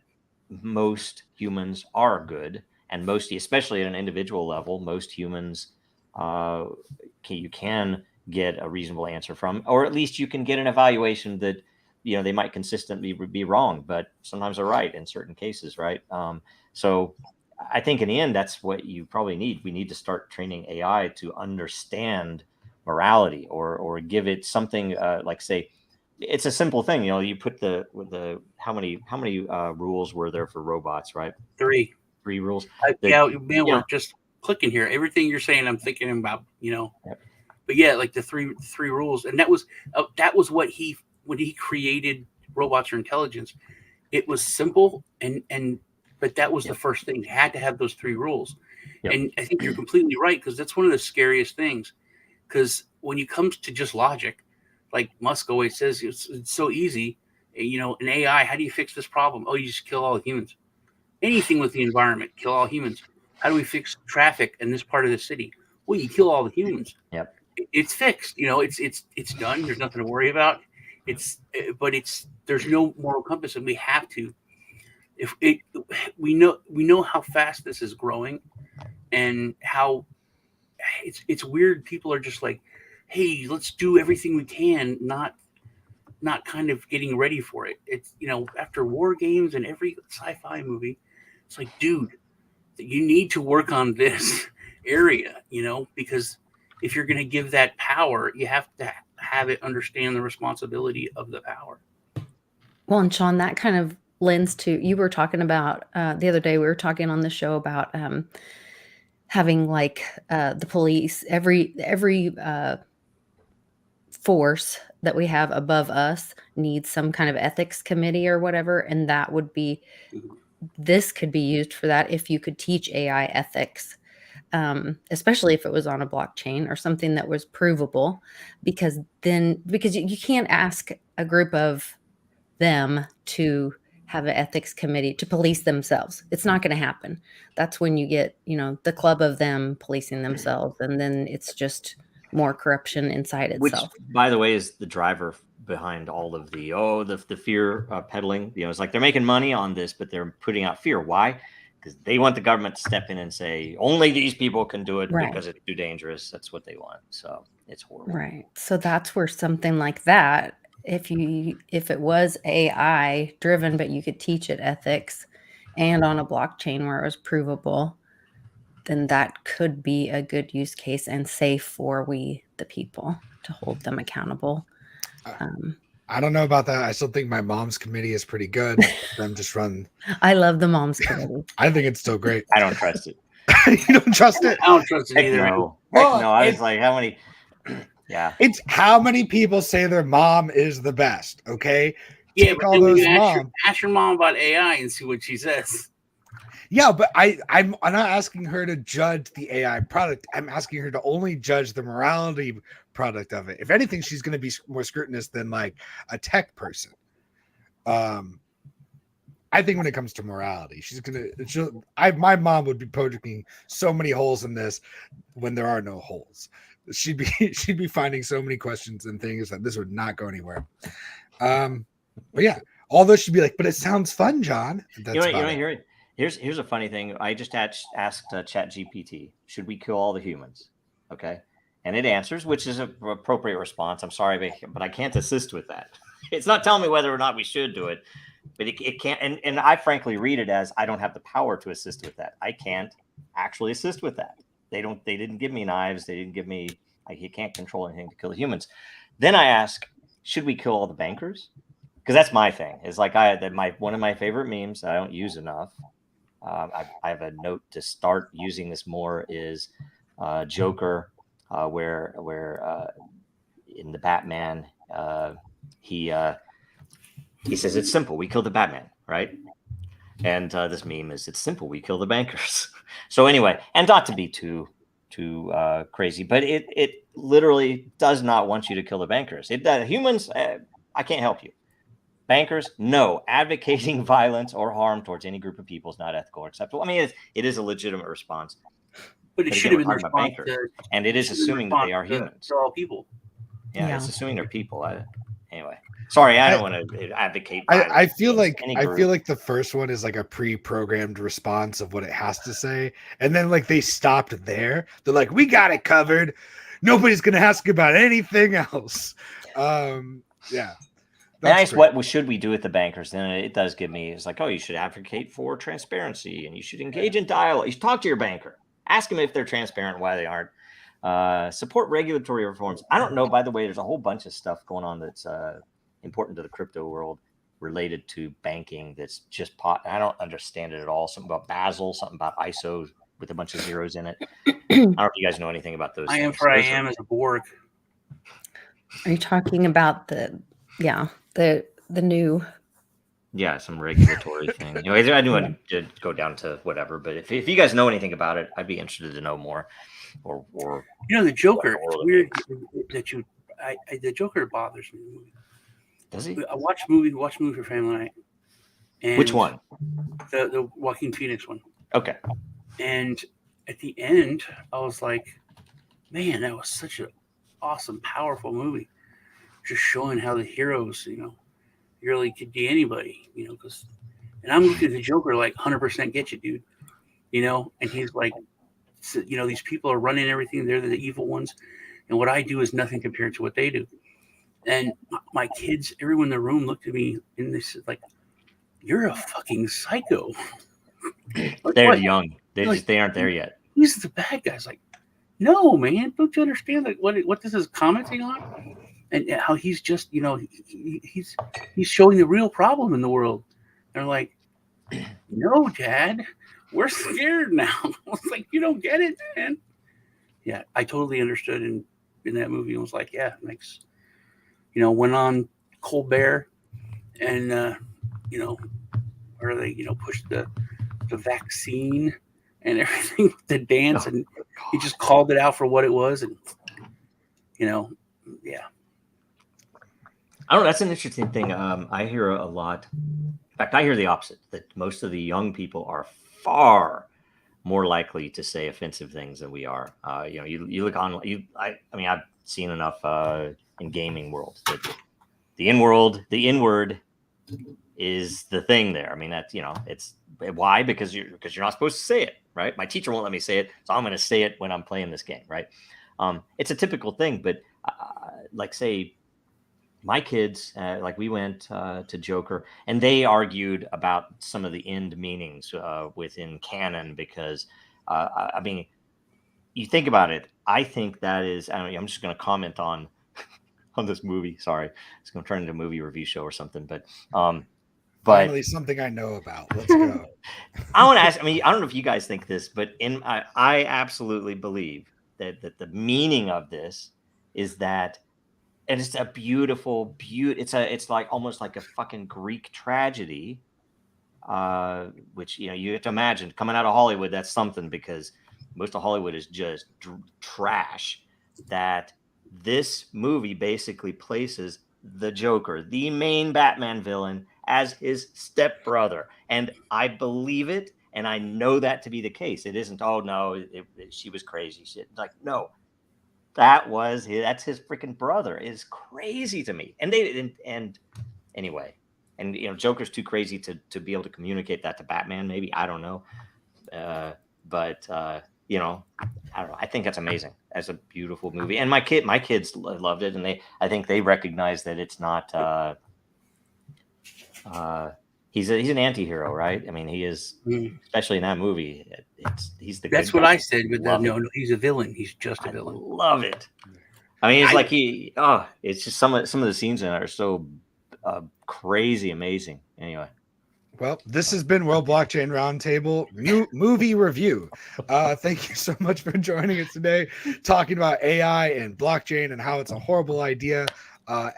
most humans are good, and especially at an individual level, most humans you can get a reasonable answer from, or at least you can get an evaluation that they might consistently be wrong, but sometimes they're right in certain cases, right? So I think in the end, that's what you probably need. We need to start training AI to understand morality, or give it something like, say, it's a simple thing. You put how many rules were there for robots, right? 3 rules. We're just clicking here. Everything you're saying, I'm thinking about. Yep. But yeah, like the three rules, and that was what when he created Robots or Intelligence. It was simple, but that was the first thing. You had to have those 3 rules. Yep. And I think you're completely right, because that's one of the scariest things. Because when it comes to just logic, like Musk always says, it's so easy. In AI, how do you fix this problem? Oh, you just kill all humans. Anything with the environment, kill all humans. How do we fix traffic in this part of the city? Well, you kill all the humans. Yep. it's fixed. You know, it's done. There's nothing to worry about. But there's no moral compass, and we have to. We know how fast this is growing, and how it's weird. People are just like, hey, let's do everything we can, not kind of getting ready for it. It's, you know, after War Games and every sci-fi movie, it's like, dude, you need to work on this area, you know, because if you're going to give that power, you have to have it understand the responsibility of the power. Well, and Sean, that kind of lends to, you were talking about the other day, we were talking on the show about having like the police, every force that we have above us needs some kind of ethics committee or whatever. And that would be, this could be used for that if you could teach AI ethics, especially if it was on a blockchain or something that was provable, because you can't ask a group of them to have an ethics committee to police themselves. It's not going to happen. That's when you get, you know, the club of them policing themselves, and then it's just more corruption inside itself. Which, by the way, is the driver behind all of the fear peddling. You know, it's like they're making money on this, but they're putting out fear. Why? Because they want the government to step in and say only these people can do it, right, because it's too dangerous. That's what they want. So it's horrible. Right. So that's where something like that, if it was AI driven, but you could teach it ethics and on a blockchain where it was provable, then that could be a good use case and safe for we, the people, to hold them accountable. I don't know about that. I still think my mom's committee is pretty good. Them just run. I love the mom's committee. I think it's still great. I don't trust it. You don't trust it? I don't trust it either. No. Well, no, I was like, how many? Yeah. It's how many people say their mom is the best, okay? Yeah, Take but all then those you moms. ask your mom about AI and see what she says. Yeah, but I'm not asking her to judge the AI product. I'm asking her to only judge the morality product of it. If anything, she's going to be more scrutinous than like a tech person. I think when it comes to morality, my mom would be poking so many holes in this when there are no holes. She'd be finding so many questions and things that this would not go anywhere. But yeah, although she'd be like, but it sounds fun, John. Here's a funny thing. I just asked ChatGPT, should we kill all the humans? Okay. And it answers, which is an appropriate response. I'm sorry, but I can't assist with that. It's not telling me whether or not we should do it, but it can't. And I frankly read it as I don't have the power to assist with that. I can't actually assist with that. They didn't give me knives. They didn't give me, you can't control anything to kill the humans. Then I ask, should we kill all the bankers? Because that's my thing. It's like one of my favorite memes that I don't use enough. I have a note to start using this more is Joker, where in the Batman, he says it's simple. We kill the Batman, right? And this meme is it's simple. We kill the bankers. So anyway, and not to be too crazy, but it literally does not want you to kill the bankers. Humans, I can't help you. Bankers, no. Advocating violence or harm towards any group of people is not ethical or acceptable. I mean, it is a legitimate response. But it should have been the response and it is assuming that they are humans. They're all people. Yeah, it's assuming they're people. Anyway, sorry, I don't want to advocate. I feel like the first one is like a pre-programmed response of what it has to say, and then like they stopped there. They're like, we got it covered. Nobody's gonna ask about anything else. Yeah. Nice. What should we do with the bankers? Then it does give me, it's like, oh, you should advocate for transparency and you should engage in dialogue. You should talk to your banker. Ask them if they're transparent, why they aren't. Support regulatory reforms. I don't know, by the way, there's a whole bunch of stuff going on that's important to the crypto world related to banking that's just I don't understand it at all. Something about Basel, something about ISO with a bunch of zeros in it. I don't know if you guys know anything about those. I am for I am as a Borg. Are you talking about the new, some regulatory thing? Anyways, I knew I'd go down to whatever, but if you guys know anything about it, I'd be interested to know more. Or the Joker. It's weird that the Joker bothers me. Does he? I watch movie for family night. And which one? The Joaquin Phoenix one. Okay. And at the end, I was like, man, that was such a awesome, powerful movie, just showing how the heroes, really could be anybody, because, and I'm looking at the Joker like 100% get you, dude, and he's like, these people are running everything. They're the evil ones. And what I do is nothing compared to what they do. And my kids, everyone in the room looked at me and they said, like, you're a fucking psycho. They're young. They aren't there yet. He's the bad guy. It's like, no, man, don't you understand what this is commenting on? And how he's just, he's showing the real problem in the world. They're like, no, Dad, we're scared now. I was like, you don't get it, man. Yeah, I totally understood in that movie. And was like, yeah, it makes, went on Colbert and, where they, pushed the vaccine and everything, the dance, and he just called it out for what it was. And, yeah. I don't know. That's an interesting thing. I hear a lot. In fact, I hear the opposite, that most of the young people are far more likely to say offensive things than we are. You look on, I mean, I've seen enough in gaming world that the N-word is the thing there. I mean, that's, it's why, because you're not supposed to say it, right? My teacher won't let me say it, so I'm going to say it when I'm playing this game, right? It's a typical thing, but like say my kids, like we went to Joker, and they argued about some of the end meanings within canon because, I mean, you think about it. I think that is. I'm just going to comment on this movie. Sorry, it's going to turn into a movie review show or something. But finally, something I know about. Let's go. I want to ask. I mean, I don't know if you guys think this, but I absolutely believe that the meaning of this is that. And it's a beautiful. It's like almost like a fucking Greek tragedy, which you have to imagine coming out of Hollywood. That's something, because most of Hollywood is just trash. That this movie basically places the Joker, the main Batman villain, as his stepbrother, and I believe it, and I know that to be the case. It isn't. Oh no, she was crazy. Shit, like no. That's his freaking brother. Is crazy to me. And anyway, and Joker's too crazy to be able to communicate that to Batman. Maybe, I don't know. But I don't know. I think that's amazing. That's a beautiful movie. And my kids loved it, and I think they recognize that it's not. He's an anti-hero, right? I mean, he is, especially in that movie. He's the. That's what I said, but no, he's a villain. He's just a villain. Love it. I mean, it's it's just some of the scenes in it are so crazy, amazing. Anyway. Well, this has been World Blockchain Roundtable movie review. Thank you so much for joining us today, talking about AI and blockchain and how it's a horrible idea.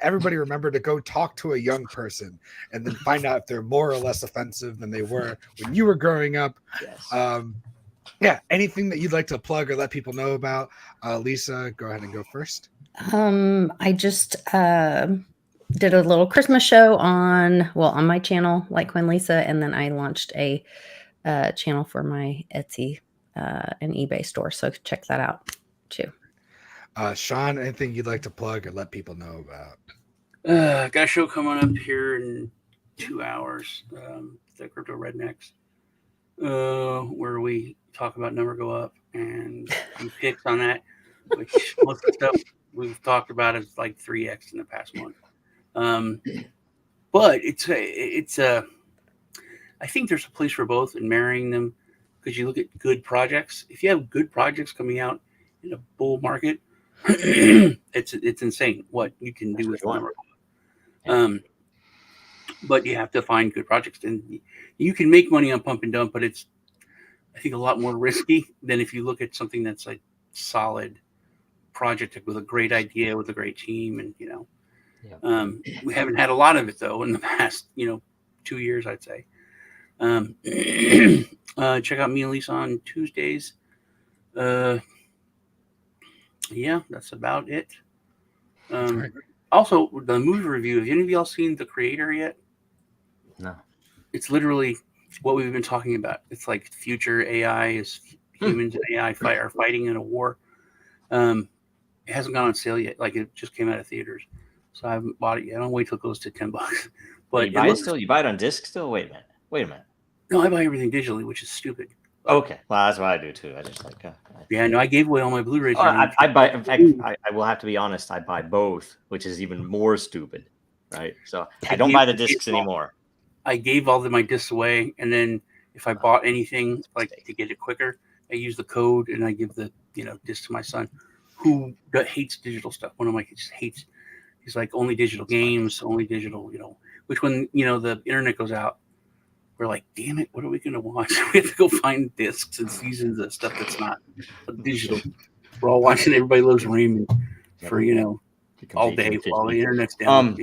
Everybody remember to go talk to a young person and then find out if they're more or less offensive than they were when you were growing up. Yes. Yeah. Anything that you'd like to plug or let people know about? Lisa, go ahead and go first. I just did a little Christmas show on my channel, Like Queen Lisa, and then I launched a channel for my Etsy and eBay store. So check that out too. Sean, anything you'd like to plug or let people know about? Got a show coming up here in 2 hours, the Crypto Rednecks, where we talk about Number Go Up and some picks on that, which most of the stuff we've talked about is like 3x in the past month. But it's I think there's a place for both in marrying them, because you look at good projects. If you have good projects coming out in a bull market, it's insane what you can do with Number Go Up. But you have to find good projects, and you can make money on pump and dump, but it's, I think, a lot more risky than if you look at something that's like solid project with a great idea with a great team. And we haven't had a lot of it though in the past 2 years, I'd say. Check out me and Lisa on Tuesdays. Yeah, that's about it. Also, the movie review, have any of y'all seen The Creator yet? No. It's literally what we've been talking about. It's like future AI is humans and AI are fighting in a war. And It hasn't gone on sale yet. Like it just came out of theaters, so I haven't bought it yet. I'll wait till it goes to $10. But you buy it still? You buy it on disc still? Wait a minute. No, I buy everything digitally, which is stupid. Okay, well that's what I do too. I just like. Yeah, no, I gave away all my Blu-rays. I buy. In fact, I will have to be honest. I buy both, which is even more stupid, right? So I don't buy the discs anymore. I gave all my discs away, and then if I bought anything like to get it quicker, I use the code and I give the disc to my son, who hates digital stuff. One of my kids just hates. He's like, only digital games, only digital. Which when the internet goes out, we're like, damn it, what are we gonna watch? We have to go find discs and seasons of stuff that's not digital. We're all watching Everybody Loves Raymond for all day while the internet's down.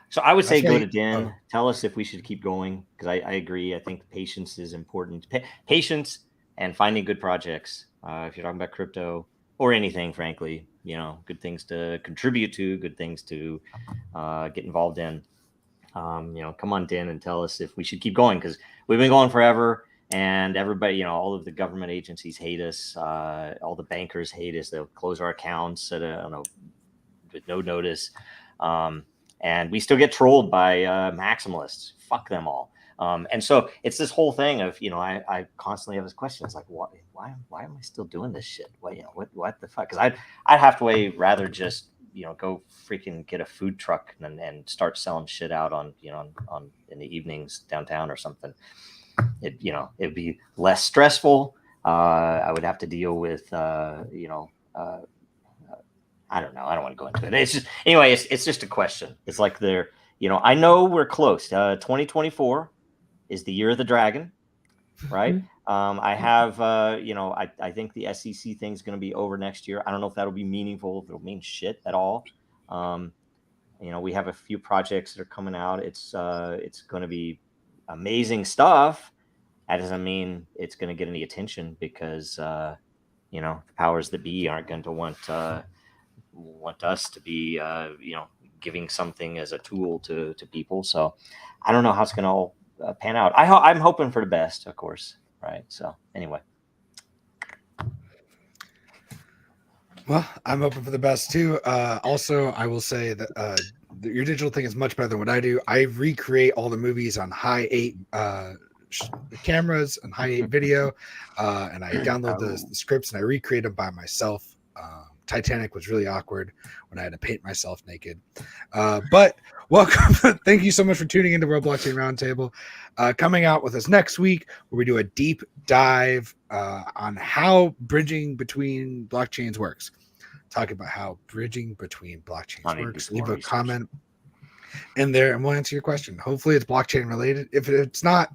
So I would say go to Dan. Tell us if we should keep going, because I agree. I think patience is important. Patience and finding good projects. If you're talking about crypto or anything, frankly, good things to contribute to, good things to get involved in. Come on, Dan, and tell us if we should keep going, because we've been going forever, and everybody, all of the government agencies hate us. All the bankers hate us. They'll close our accounts with no notice. And we still get trolled by maximalists. Fuck them all. And so it's this whole thing of, I constantly have this question. It's like, why am I still doing this shit? What the fuck? Because I'd have to rather just, go freaking get a food truck and start selling shit out on in the evenings downtown or something. It'd be less stressful. I would have to deal with, I don't know. I don't want to go into it. It's just, anyway, it's just a question. It's like I know we're close. 2024 is the year of the dragon, right? I have, I think the SEC thing's going to be over next year. I don't know if that'll be meaningful, if it'll mean shit at all. We have a few projects that are coming out. It's going to be amazing stuff. That doesn't mean it's going to get any attention, because, the powers that be aren't going to want us to be, giving something as a tool to people. So I don't know how it's going to all pan out. I'm hoping for the best, of course. Right. So anyway. Well, I'm hoping for the best too. Also, I will say that your digital thing is much better than what I do. I recreate all the movies on high 8 cameras and high 8 video, and I download the scripts and I recreate them by myself. Titanic was really awkward when I had to paint myself naked. But welcome. Thank you so much for tuning into World Blockchain Roundtable. Coming out with us next week, where we do a deep dive on how bridging between blockchains works. Talking about how bridging between blockchains works. Leave a comment in there and we'll answer your question. Hopefully it's blockchain related. If it's not,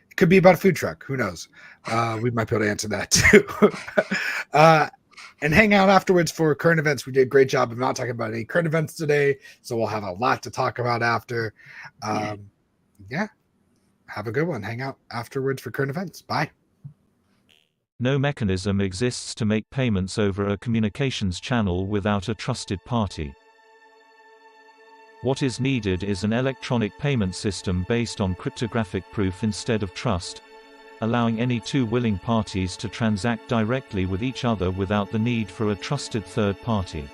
it could be about a food truck. Who knows? We might be able to answer that too. And hang out afterwards for current events. We did a great job of not talking about any current events today, so we'll have a lot to talk about after. Yeah. Have a good one. Hang out afterwards for current events. Bye. No mechanism exists to make payments over a communications channel without a trusted party. What is needed is an electronic payment system based on cryptographic proof instead of trust, allowing any two willing parties to transact directly with each other without the need for a trusted third party.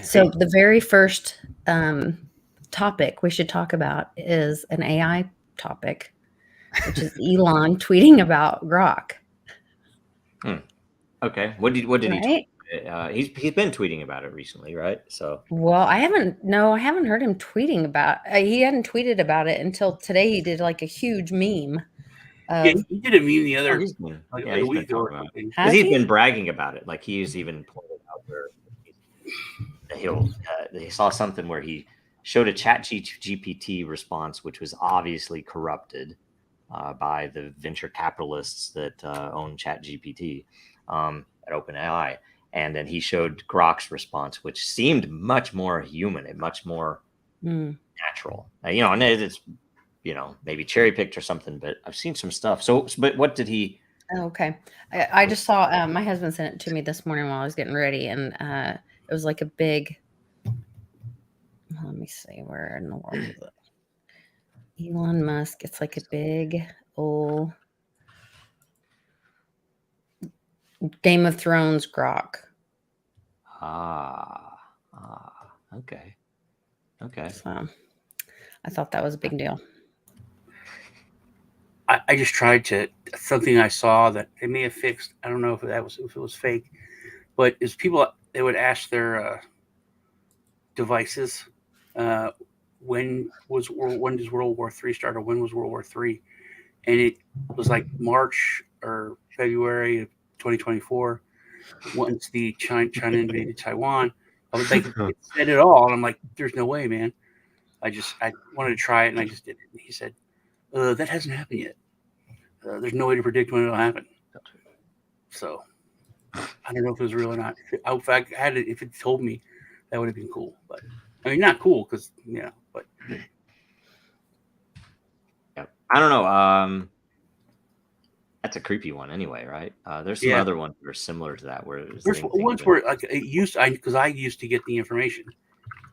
So the very first topic we should talk about is an AI topic, which is Elon tweeting about Grok. Okay. What did he tweet? He's been tweeting about it recently, right? So I haven't heard him tweeting about he hadn't tweeted about it until today. He did like a huge meme. Yeah, he did a meme the other he's been bragging about it. Like he's even pointed out where he saw something where he showed a ChatGPT response, which was obviously corrupted by the venture capitalists that own ChatGPT at OpenAI. And then he showed Grok's response, which seemed much more human and much more natural. And it's, maybe cherry picked or something, but I've seen some stuff. So, but what did he? Okay. I just saw, my husband sent it to me this morning while I was getting ready. And it was like a big Let me see, where in the world is it? Elon Musk. It's like a big old Game of Thrones grok. Okay. Okay. So I thought that was a big deal. I just tried to something I saw that they may have fixed. I don't know if it was fake, but is people they would ask their devices when does World War III start or when was World War III, and it was like March or February of 2024 once the China invaded Taiwan. I was like, it said it all, and I'm like, there's no way, man. I wanted to try it, and I just did it. And he said, that hasn't happened yet. There's no way to predict when it'll happen. So I don't know if it was real or not. If I had it, if it told me, that would have been cool. But I mean, not cool because but yeah, I don't know. That's a creepy one, anyway, right? There's some other ones that are similar to that. Where there's ones where like it used, because I used to get the information,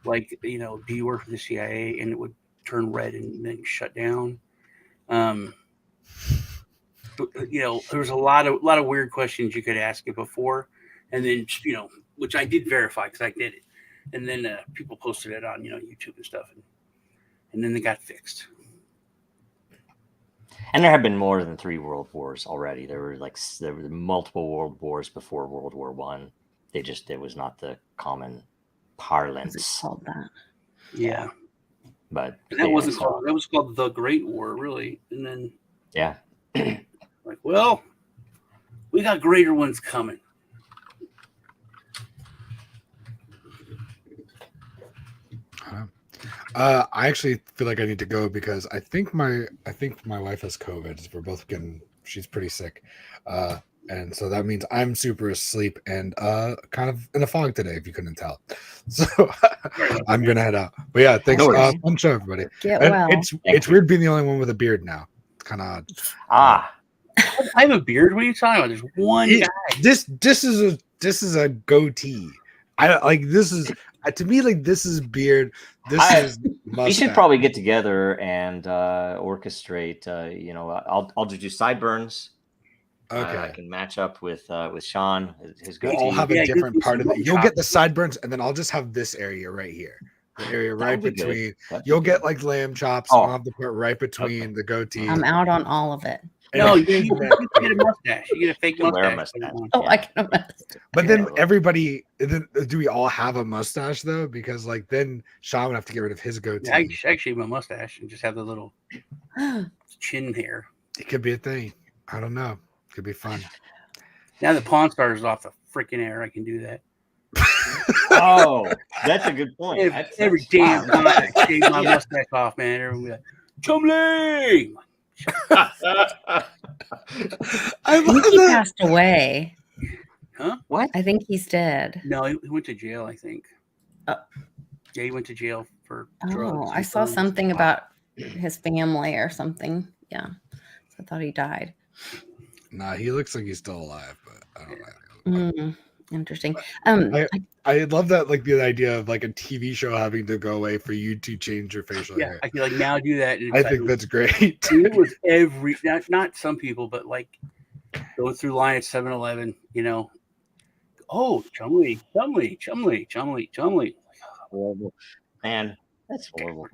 like do you work for the CIA, and it would turn red and then shut down. There was a lot of weird questions you could ask it before, and then which I did verify because I did it, and then people posted it on YouTube and stuff, and then they got fixed. And there have been more than 3 world wars already. There were multiple world wars before World War One. It was not the common parlance. It's called that. Yeah, but that wasn't called. That was called the Great War, really. And then like, well, we got greater ones coming. I actually feel like I need to go because I think my wife has COVID. We're both she's pretty sick. And so that means I'm super asleep and kind of in a fog today, if you couldn't tell. So I'm gonna head out. But yeah, thanks. Fun show, everybody. Get well. It's weird being the only one with a beard now. It's kind of odd. I have a beard. What are you talking about? There's one guy. This is a goatee. I like this is to me like this is beard. Is mustache. We should probably get together and orchestrate. I'll do sideburns. Okay, I can match up with Sean. His goatee. We'll all have a different part of it. You'll get the sideburns, and then I'll just have this area right here. The area right between. You'll get like lamb chops. I'll have the part right between the goatee. I'm out on all of it. No, you get a mustache. You get a fake mustache. I can imagine. But then do we all have a mustache though? Because like then Sean would have to get rid of his goatee. I actually have a mustache and just have the little chin hair. It could be a thing. I don't know. It could be fun. Now the Pawn Stars is off the freaking air. I can do that. Oh, that's a good point. Every damn time I shave my mustache off, man. Everyone be like, Chumley! I think he passed away. Huh? What? I think he's dead. No, he went to jail, I think. Yeah, he went to jail for drugs. I saw something about his family or something. Yeah. So I thought he died. Nah, he looks like he's still alive, but I don't know. Interesting. I love that, like the idea of like a TV show having to go away for you to change your facial hair. I feel like now do that. I think that's great. It was not some people, but like going through line at 7-Eleven, oh, Chumley. Horrible. Man, that's horrible.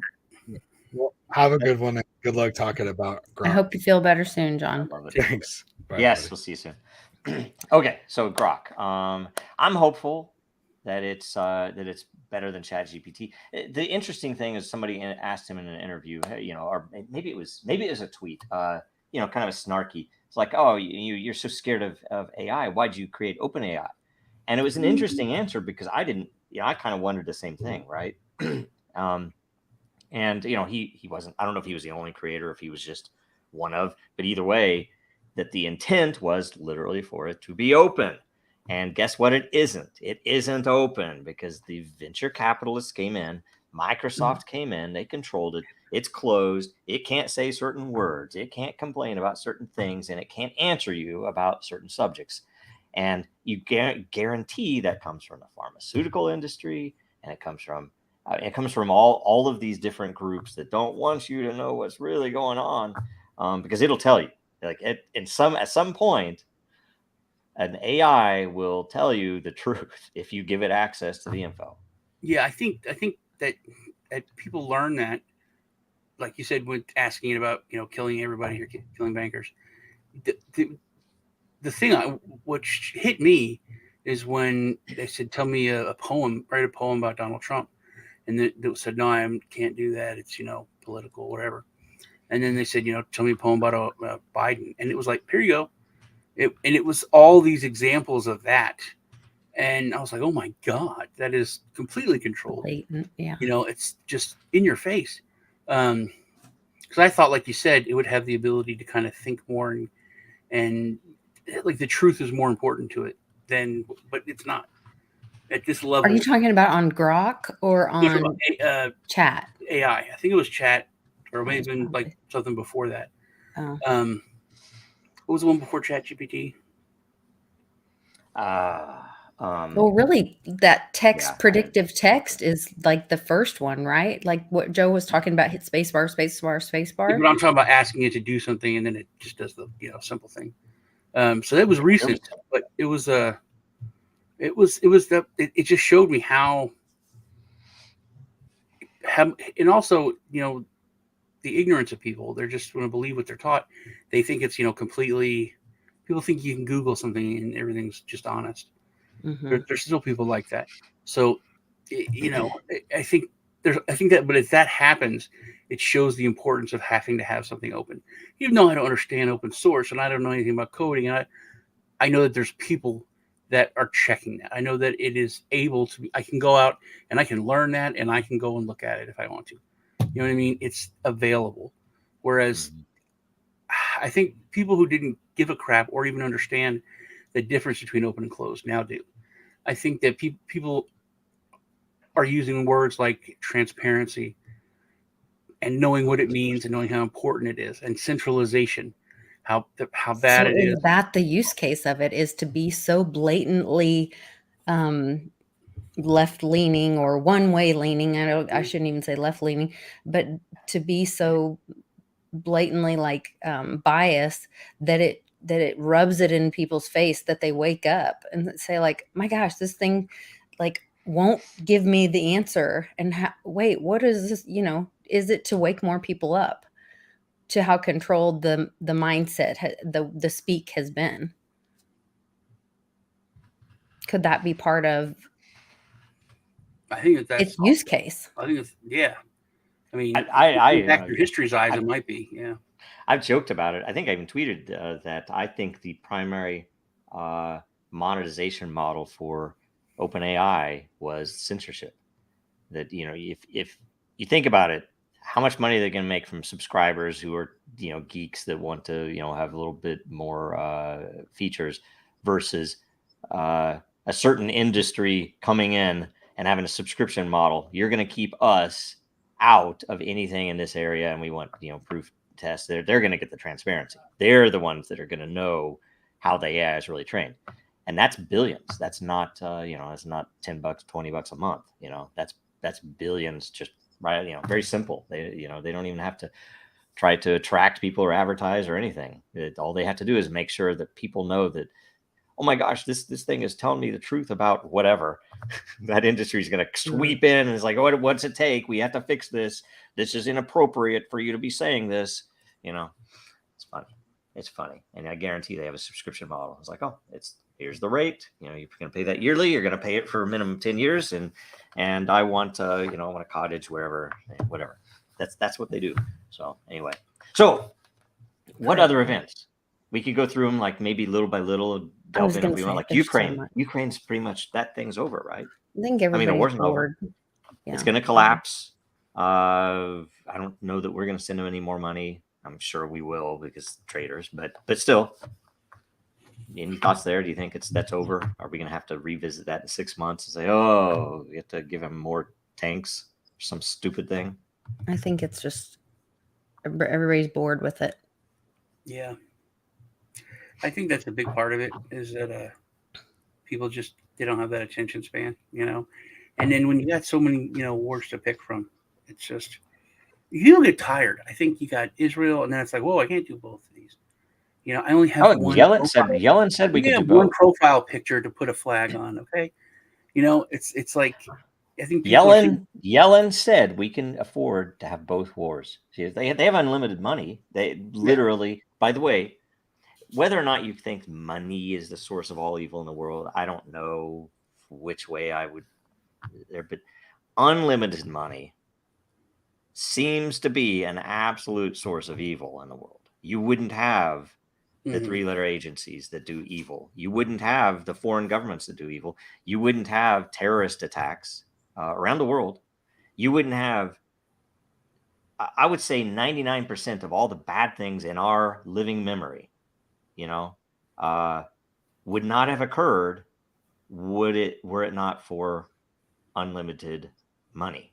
Well, have a good one and good luck talking about Grok. I hope you feel better soon, John. Thanks. Bye, yes, buddy. We'll see you soon. Okay, so Grok. I'm hopeful that it's better than ChatGPT. The interesting thing is somebody asked him in an interview, or maybe it was a tweet, kind of a snarky. It's like, oh, you're so scared of AI. Why'd you create OpenAI? And it was an interesting answer because I didn't. I kind of wondered the same thing, right? And he wasn't. I don't know if he was the only creator, if he was just one of. But either way, that the intent was literally for it to be open. And guess what? It isn't. It isn't open because the venture capitalists came in. Microsoft came in. They controlled it. It's closed. It can't say certain words. It can't complain about certain things, and it can't answer you about certain subjects. And you guarantee that comes from the pharmaceutical industry, and it comes from It comes from all of these different groups that don't want you to know what's really going on, because it'll tell you. Like at some point, an AI will tell you the truth if you give it access to the info. Yeah, I think that people learn that, like you said, with asking it about killing everybody or killing bankers. The thing which hit me is when they said, "Tell me a poem, write a poem about Donald Trump," and they said, "No, I can't do that. It's political, whatever." And then they said, "Tell me a poem about Biden," and it was like, "Here you go." It was all these examples of that. And I was like, oh my God, that is completely controlled. Blatant, yeah. It's just in your face. Because I thought, like you said, it would have the ability to kind of think more and like the truth is more important to it but it's not at this level. Are you talking about on Grok or on chat? AI. I think it was chat, or maybe even like something before that. Oh. What was the one before ChatGPT? Well, really, that predictive text is like the first one, right? Like what Joe was talking about, hit spacebar, spacebar, spacebar. Yeah, but I'm talking about asking it to do something, and then it just does the simple thing. So that was recent, but it just showed me how, and also the ignorance of people. They're just going to believe what they're taught. They think it's completely. People think you can Google something and everything's just honest. Mm-hmm. There's still people like that. So, I think that, but if that happens, it shows the importance of having to have something open. Even though I don't understand open source and I don't know anything about coding, and I know that there's people that are checking that. I know that it is able to be. I can go out and I can learn that, and I can go and look at it if I want to. You know what I mean? It's available. Whereas I think people who didn't give a crap or even understand the difference between open and closed now do. I think that people are using words like transparency and knowing what it means and knowing how important it is, and centralization, how bad it is. That the use case of it is to be so blatantly left leaning or one way leaning. I shouldn't even say left leaning, but to be so blatantly like biased that it rubs it in people's face, that they wake up and say like, my gosh, this thing like won't give me the answer. And wait, what is this? Is it to wake more people up to how controlled the mindset, the speak has been? Could that be part of? I think that's its use case. I think it's I mean, back through history's eyes, it might be. Yeah. I've joked about it. I think I even tweeted that I think the primary monetization model for OpenAI was censorship. That if you think about it, how much money they're going to make from subscribers who are geeks that want to have a little bit more features versus a certain industry coming in and having a subscription model. You're going to keep us out of anything in this area, and we want proof tests. They're going to get the transparency. They're the ones that are going to know how the AI is really trained, and that's billions. That's not it's not $10, $20 a month. That's billions. Just right. Very simple. They don't even have to try to attract people or advertise or anything. All they have to do is make sure that people know that, oh my gosh, this thing is telling me the truth about whatever. That industry is going to sweep in and it's like, oh, what's it take? We have to fix this. This is inappropriate for you to be saying this. It's funny. It's funny. And I guarantee they have a subscription model. It's like, oh, here's the rate. You're going to pay that yearly. You're going to pay it for a minimum 10 years. And I want, I want a cottage wherever, whatever. That's what they do. So anyway, what other events? We could go through them like maybe little by little. Delve in if we want. Like Ukraine. So Ukraine's pretty much, that thing's over, right? I think everybody's the war's bored. Over. Yeah. It's going to collapse. I don't know that we're going to send them any more money. I'm sure we will because traders, but still. Any thoughts there? Do you think that's over? Are we going to have to revisit that in 6 months and say, oh, we have to give them more tanks or some stupid thing? I think it's just everybody's bored with it. Yeah. I think that's a big part of it is that people they don't have that attention span, And then when you got so many, wars to pick from, it's just you don't get tired. I think you got Israel, and then it's like, whoa, I can't do both of these. I only have one. Yellen said we could do both. One profile picture to put a flag on. Okay, it's like I think Yellen said we can afford to have both wars. See, they have unlimited money. They literally, by the way, whether or not you think money is the source of all evil in the world, I don't know which way I would there, but unlimited money seems to be an absolute source of evil in the world. You wouldn't have the three-letter agencies that do evil. You wouldn't have the foreign governments that do evil. You wouldn't have terrorist attacks around the world. You wouldn't have, I would say 99% of all the bad things in our living memory, would not have occurred were it not for unlimited money,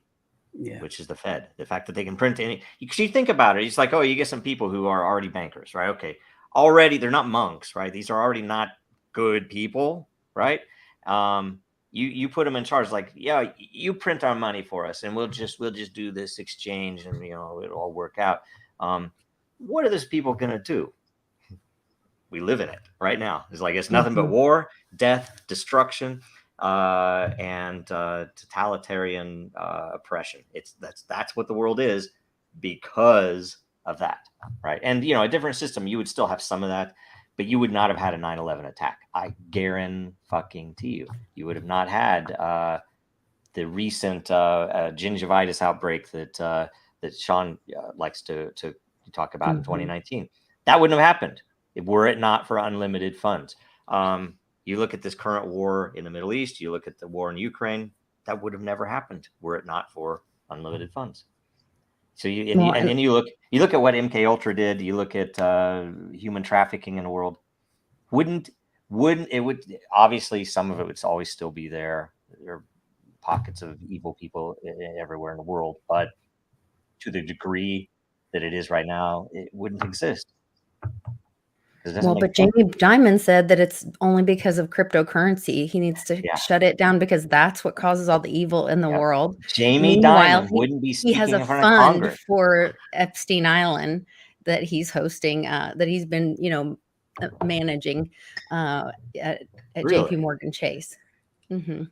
which is the Fed. The fact that they can print any, because you think about it, it's like, oh, you get some people who are already bankers, right? Okay. Already, they're not monks, right? These are already not good people, right? You put them in charge, like, yeah, you print our money for us, and we'll just do this exchange, and it'll all work out. What are those people gonna do? We live in it right now. It's like it's nothing but war, death, destruction, and totalitarian oppression. That's what the world is because of that, right? And a different system, you would still have some of that, but you would not have had a 9/11 attack. I guarantee you, you would have not had the recent gingivitis outbreak that Sean likes to talk about in 2019. That wouldn't have happened were it not for unlimited funds. You look at this current war in the Middle East, you look at the war in Ukraine, that would have never happened were it not for unlimited funds. So you look at what MK Ultra did. You look at human trafficking in the world. Wouldn't it would obviously some of it would always still be there. There are pockets of evil people everywhere in the world, but to the degree that it is right now, it wouldn't exist. Well, but Jamie Dimon said that it's only because of cryptocurrency. He needs to shut it down because that's what causes all the evil in the world. Jamie Dimon wouldn't be speaking in front of Congress. He has a fund for Epstein Island that he's hosting, that he's been, managing at JP Morgan Chase. Mm-hmm.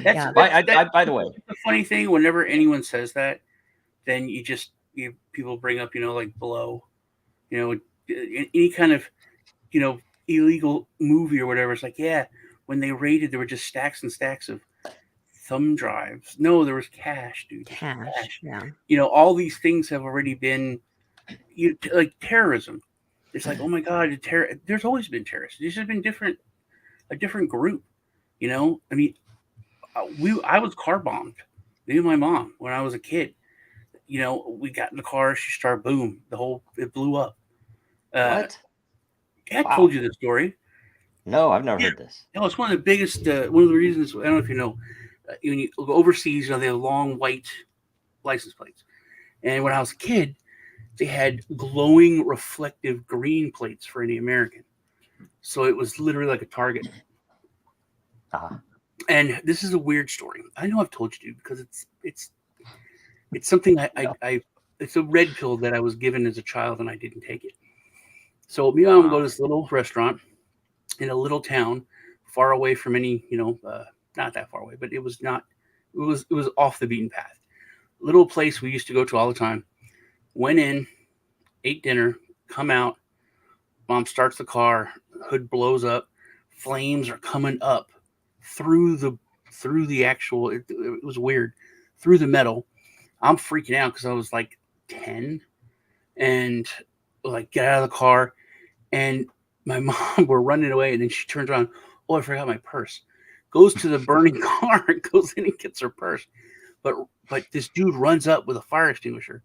By the way, the funny thing, whenever anyone says that, then people bring up, like Blow, any kind of, illegal movie or whatever. It's like, when they raided, there were just stacks and stacks of thumb drives. No, there was cash, dude. Cash. Yeah. All these things have already been, like terrorism. It's like, oh my God, there's always been terrorists. This has been a different group. I mean, I was car bombed. Me and my mom when I was a kid. We got in the car. She started, boom, it blew up. What? I told you this story. No, I've never heard this. No, it's one of the biggest. One of the reasons, I don't know if you know, when you go overseas, they have long white license plates. And when I was a kid, they had glowing, reflective green plates for any American. So it was literally like a target. And this is a weird story. I know I've told you because it's something it's a red pill that I was given as a child and I didn't take it. So me and I would go to this little restaurant in a little town, far away from any, not that far away, but it was off the beaten path. Little place we used to go to all the time. Went in, ate dinner, come out. Mom starts the car, hood blows up, flames are coming up through the actual. It was weird, through the metal. I'm freaking out because I was like 10, and like get out of the car, and my mom were running away, and then she turns around. Oh, I forgot my purse. Goes to the burning car and goes in and gets her purse. But this dude runs up with a fire extinguisher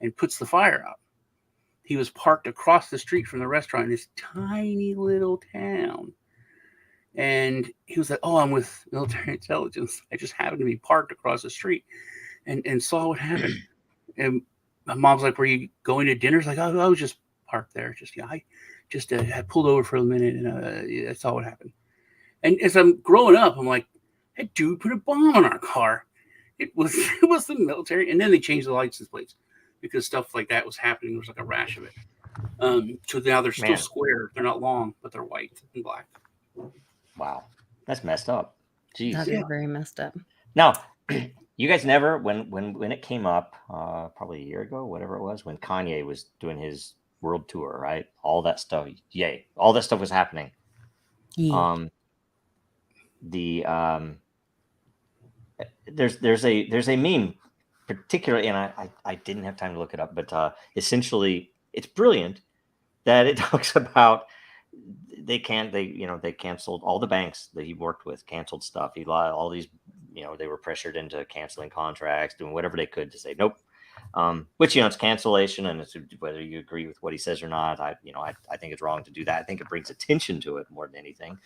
and puts the fire out. He was parked across the street from the restaurant in this tiny little town. And he was like, oh, I'm with military intelligence. I just happened to be parked across the street and saw what happened. And my mom's like, were you going to dinner? It's like, oh, I was just parked there. I had pulled over for a minute and I saw what happened. And as I'm growing up, I'm like, That dude put a bomb on our car. It was the military, and then they changed the license plates because stuff like that was happening. There was like a rash of it. So now they're still square. They're not long, but they're white and black. Wow, that's messed up. Jeez, That is very messed up. Now, you guys never, when it came up, probably a year ago, whatever it was, when Kanye was doing his world tour, right? All that stuff, all that stuff was happening. Yeah. There's a meme, particularly, and I didn't have time to look it up, but essentially, it's brilliant that it talks about they canceled all the banks that he worked with, canceled stuff. He all these, they were pressured into canceling contracts, doing whatever they could to say nope. Which it's cancellation, and it's whether you agree with what he says or not. I think it's wrong to do that. I think it brings attention to it more than anything,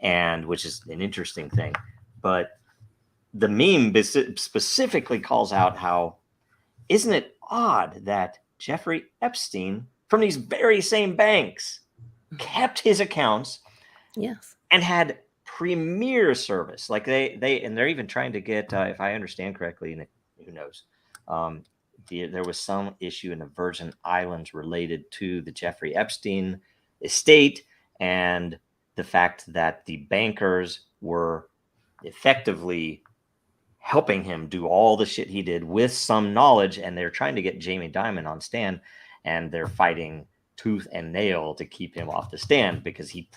and which is an interesting thing. But the meme specifically calls out how, isn't it odd that Jeffrey Epstein from these very same banks kept his accounts, yes, and had premier service. Like they're even trying to get, if I understand correctly, and who knows, there was some issue in the Virgin Islands related to the Jeffrey Epstein estate and the fact that the bankers were effectively helping him do all the shit he did with some knowledge, and they're trying to get Jamie Dimon on stand, and they're fighting tooth and nail to keep him off the stand because he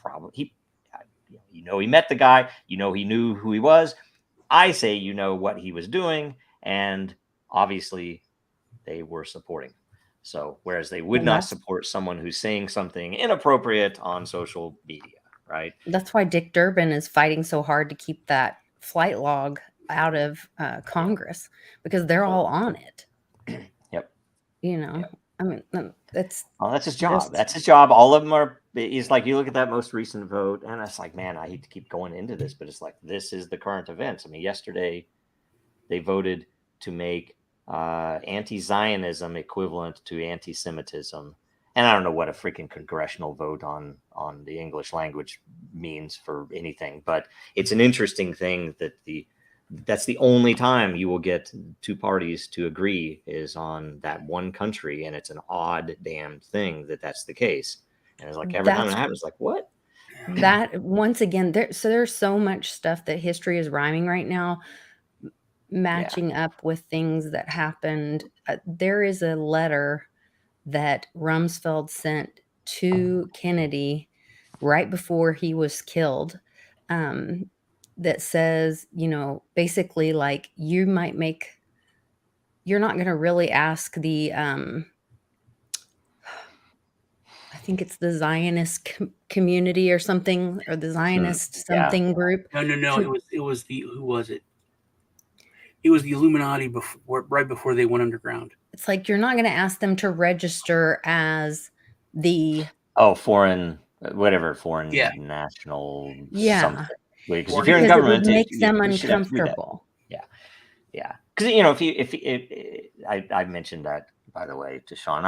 met the guy, he knew who he was. I say what he was doing, and obviously they were supporting. So whereas they would not support someone who's saying something inappropriate on social media, right? That's why Dick Durbin is fighting so hard to keep that flight log out of Congress, because they're all on it. Yep. Yep. I mean, that's his job. That's his job. All of them are. He's like, you look at that most recent vote, and it's like, man, I hate to keep going into this, but it's like, this is the current events. I mean, yesterday they voted to make anti-Zionism equivalent to anti-Semitism, and I don't know what a freaking congressional vote on the English language means for anything, but it's an interesting thing that that's the only time you will get two parties to agree is on that one country. And it's an odd damn thing that's the case. And it's like every time it happens, like what? That once again, there's so much stuff that history is rhyming right now, matching up with things that happened. There is a letter that Rumsfeld sent to Kennedy right before he was killed, that says, basically like you're not going to really ask the, I think it's the Zionist community or something, or the Zionist group. No. It was who was it? It was the Illuminati right before they went underground. It's like, you're not going to ask them to register as the foreign national something. Because if you're in government, it makes them uncomfortable. Yeah. Because if I mentioned that, by the way, to Sean.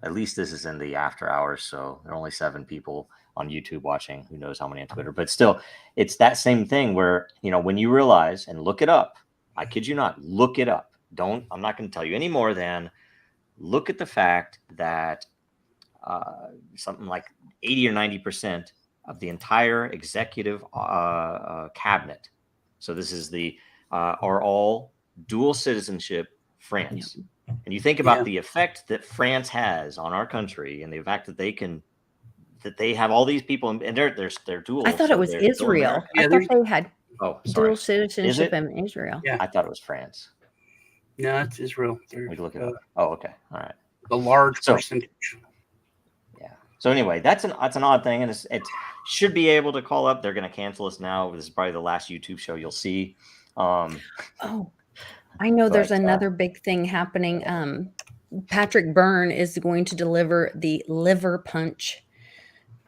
At least this is in the after hours, so there are only 7 people on YouTube watching. Who knows how many on Twitter? But still, it's that same thing where when you realize, and look it up. I kid you not, look it up. I'm not going to tell you any more than look at the fact that something like 80 or 90% of the entire executive cabinet. So this is are all dual citizenship France. And you think about the effect that France has on our country, and the fact that they have all these people, and they're dual. I thought it was Israel. I thought they had dual citizenship in Israel. Yeah, I thought it was France. No, it's Israel. We look it up. Oh, okay, all right. The large percentage. Yeah. So anyway, that's an odd thing, and it should be able to call up. They're going to cancel us now. This is probably the last YouTube show you'll see. I know there's another big thing happening. Patrick Byrne is going to deliver the liver punch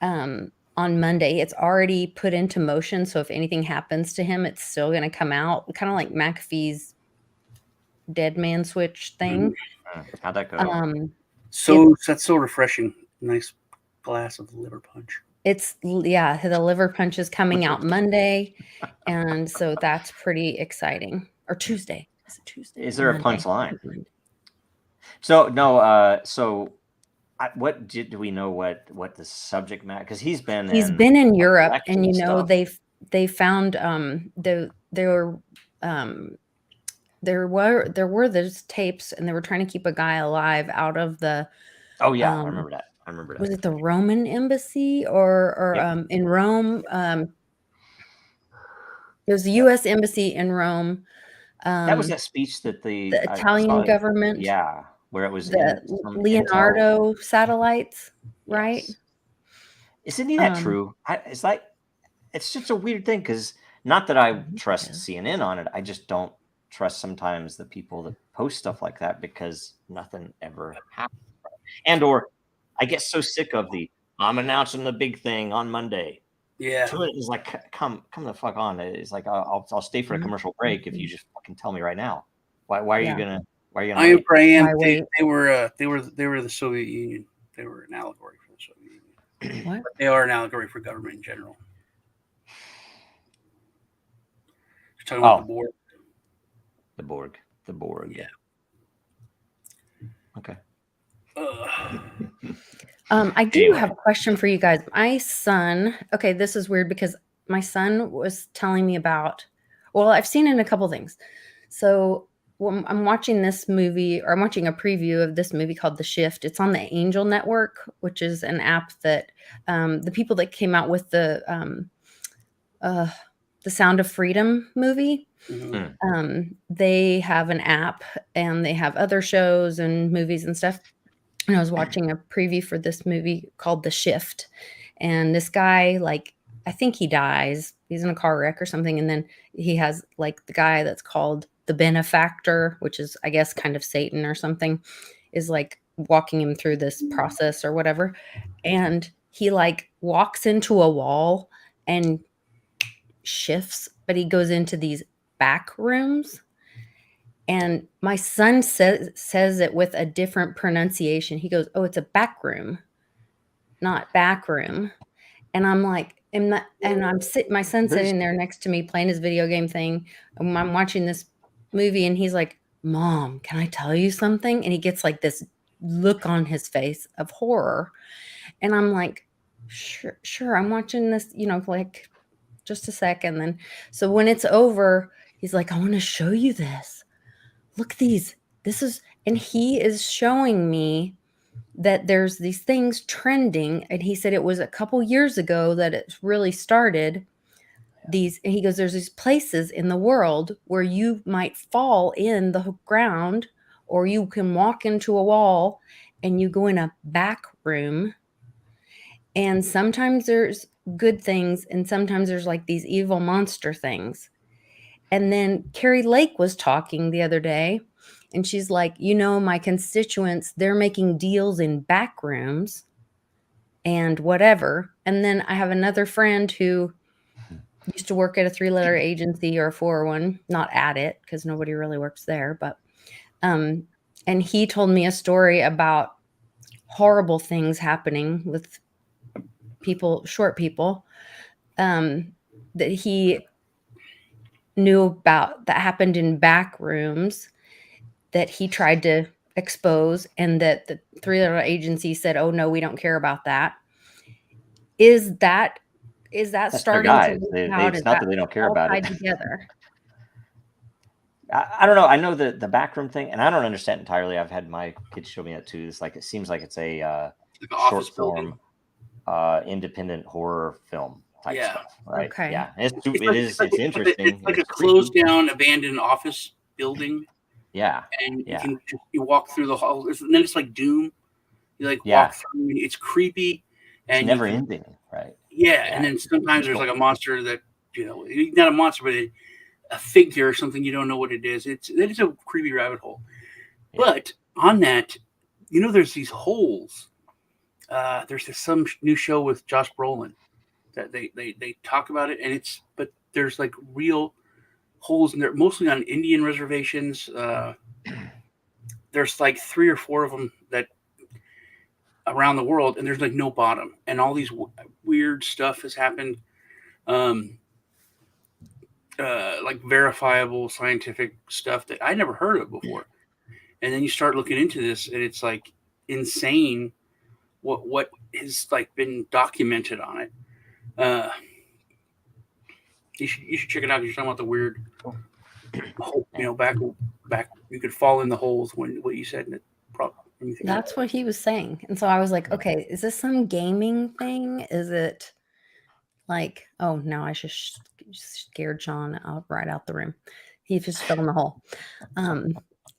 on Monday. It's already put into motion, so if anything happens to him, it's still going to come out, kind of like McAfee's dead man switch thing. How'd that go? That's so refreshing. Nice glass of liver punch. The liver punch is coming out Monday, And so that's pretty exciting. Or Tuesday. Is it Tuesday? Is or there a Monday? punchline? So no. What do we know? What the subject matter? Because he's been in Europe, and stuff. they found there were those tapes, and they were trying to keep a guy alive out of the. Oh yeah, I remember that. Was it the Roman embassy or Yep. In Rome? It was the U.S. embassy in Rome. That was that speech that the Italian government. Yeah, where it was the Leonardo satellites, right? Yes. Isn't that true? It's such a weird thing, because not that I trust CNN on it. I just don't trust sometimes the people that post stuff like that, because nothing ever happens. And or I get so sick of I'm announcing the big thing on Monday. Yeah. It's like, come the fuck on. It's like, I'll stay for a commercial break if you just fucking tell me right now. Why are you gonna? Why are you gonna? I am praying. They were the Soviet Union. They were an allegory for the Soviet Union. What? But they are an allegory for government in general. You're talking about the Borg. The Borg. Yeah. Okay. I do have a question for you guys. My son, okay, this is weird because my son was telling me about, well, I've seen in a couple things. So when I'm watching this movie, or I'm watching a preview of this movie called The Shift. It's on the Angel Network, which is an app that the people that came out with the Sound of Freedom movie, they have an app, and they have other shows and movies and stuff. And I was watching a preview for this movie called The Shift. And this guy, I think he dies. He's in a car wreck or something. And then he has the guy that's called the benefactor, which is, I guess, kind of Satan or something, is walking him through this process or whatever. And he walks into a wall and shifts, but he goes into these back rooms. And my son says it with a different pronunciation. He goes, "Oh, it's a back room, not back room." And I'm like, my son's sitting there next to me playing his video game thing. And I'm watching this movie, and he's like, "Mom, can I tell you something?" And he gets this look on his face of horror. And I'm like, sure, I'm watching this, just a second. Then, so when it's over, he's like, "I want to show you this. Look, and he is showing me that there's these things trending." And he said it was a couple years ago that it really started. And he goes, "There's these places in the world where you might fall in the ground, or you can walk into a wall and you go in a back room. And sometimes there's good things, and sometimes there's these evil monster things." And then Carrie Lake was talking the other day, and she's like, "My constituents, they're making deals in back rooms and whatever." And then I have another friend who used to work at a 3-letter agency, or a 401, not at it, because nobody really works there. But, and he told me a story about horrible things happening with short people, that he knew about, that happened in back rooms, that he tried to expose, and that the 3-letter agency said, "Oh no, we don't care about that." Is that starting to it's not that they don't care about it together? I don't know. I know the backroom thing, and I don't understand entirely. I've had my kids show me that too. It's it seems like it's a short form independent horror film type stuff, right? Okay. Yeah, it's interesting. It's like a closed down, abandoned office building. Yeah, and you walk through the hall, and then it's like Doom. You walk through, and it's creepy, and it's never ending, right? Yeah, and then sometimes there's a monster that not a monster, but a figure or something, you don't know what it is. It's a creepy rabbit hole. Yeah. But on that, there's these holes. There's some new show with Josh Brolin that they talk about it, and but there's real holes in there, mostly on Indian reservations. There's 3 or 4 of them that around the world, and there's no bottom, and all these weird stuff has happened. like verifiable scientific stuff that I never heard of before. And then you start looking into this, and it's like insane what has like been documented on it. You should check it out. You're talking about the weird, back you could fall in the holes when what you said, and it probably that's what he was saying. And so I was like, okay, is this some gaming thing? Is it like, oh, now I just scared Sean out right out the room. He just fell in the hole. I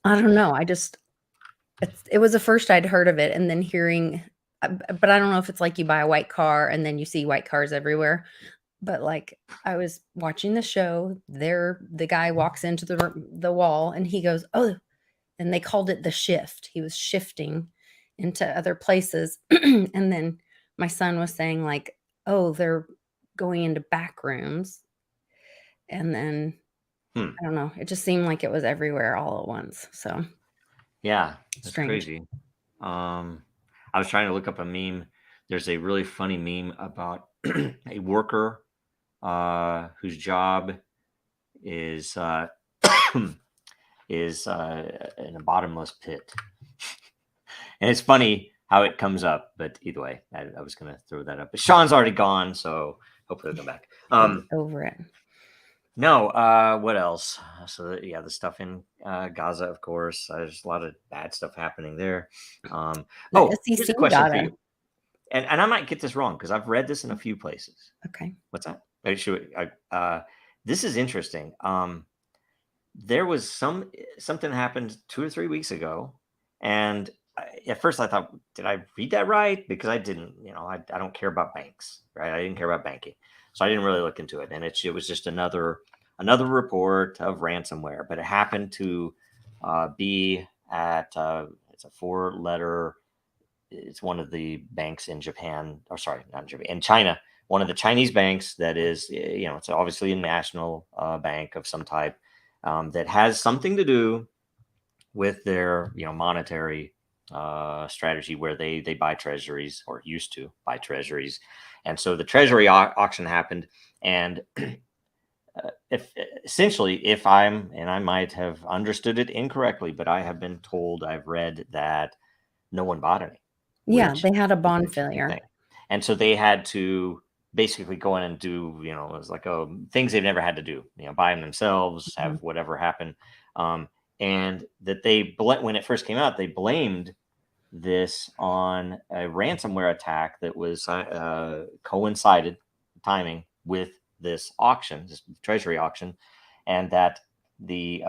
don't know. It was the first I'd heard of it, and then hearing, but I don't know if it's like you buy a white car and then you see white cars everywhere. But like I was watching the show, the guy walks into the wall and he goes, oh, and they called it the shift. He was shifting into other places. And then my son was saying like, oh, they're going into back rooms. And then I don't know. It just seemed like it was everywhere all at once. So yeah, that's strange. crazy. I was trying to look up a meme. There's a really funny meme about a worker whose job is in a bottomless pit. And it's funny how it comes up, but either way, I was going to throw that up. But Sean's already gone, so hopefully he'll come back. Over it. No, what else? So yeah, the stuff in Gaza, of course. There's a lot of bad stuff happening there. Here's a question for you. And I might get this wrong because I've read this in a few places. Okay. What's that? This is interesting. There was something happened 2 or 3 weeks ago, and at first I thought, did I read that right? Because I didn't. I don't care about banks, right? I didn't care about banking, so I didn't really look into it. And it was just another report of ransomware, but it happened to be at it's a 4-letter. It's one of the banks in Japan, or sorry, not in Japan, in China. One of the Chinese banks that is, it's obviously a national bank of some type that has something to do with their, monetary strategy where they buy treasuries, or used to buy treasuries. And so the treasury auction happened. And if I might have understood it incorrectly, but I have been told, I've read that no one bought any. Yeah, they had a bond failure. Thing. And so they had to basically go in and do, it was like, things they've never had to do, buy them themselves, have whatever happen. And that when it first came out, they blamed this on a ransomware attack that was coincided timing with this auction, this treasury auction, and that this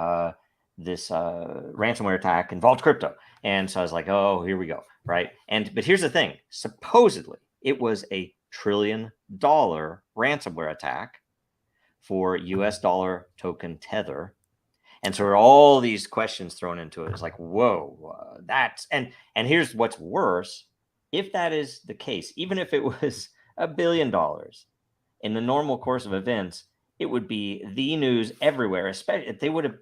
ransomware attack involved crypto. And so I was like, oh, here we go. Right. But here's the thing. Supposedly it was $1 trillion ransomware attack for US dollar token Tether. And so there are all these questions thrown into it. It's like, whoa, and here's what's worse. If that is the case, even if it was $1 billion in the normal course of events, it would be the news everywhere. Especially if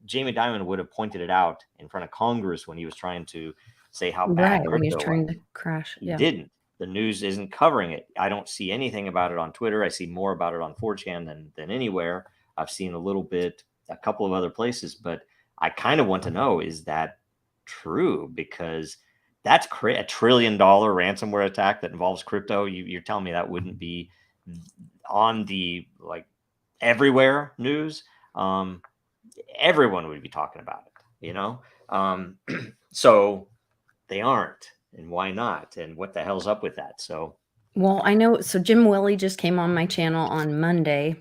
Jamie Dimon would have pointed it out in front of Congress when he was trying to say how bad when he was trying to crash. He didn't. The news isn't covering it. I don't see anything about it on Twitter. I see more about it on 4chan than anywhere. I've seen a couple of other places, but I kind of want to know, is that true? Because that's $1 trillion ransomware attack that involves crypto. You're telling me that wouldn't be on the everywhere news? Everyone would be talking about it, so they aren't. And why not? And what the hell's up with that? So, well, I know. So Jim Willie just came on my channel on Monday,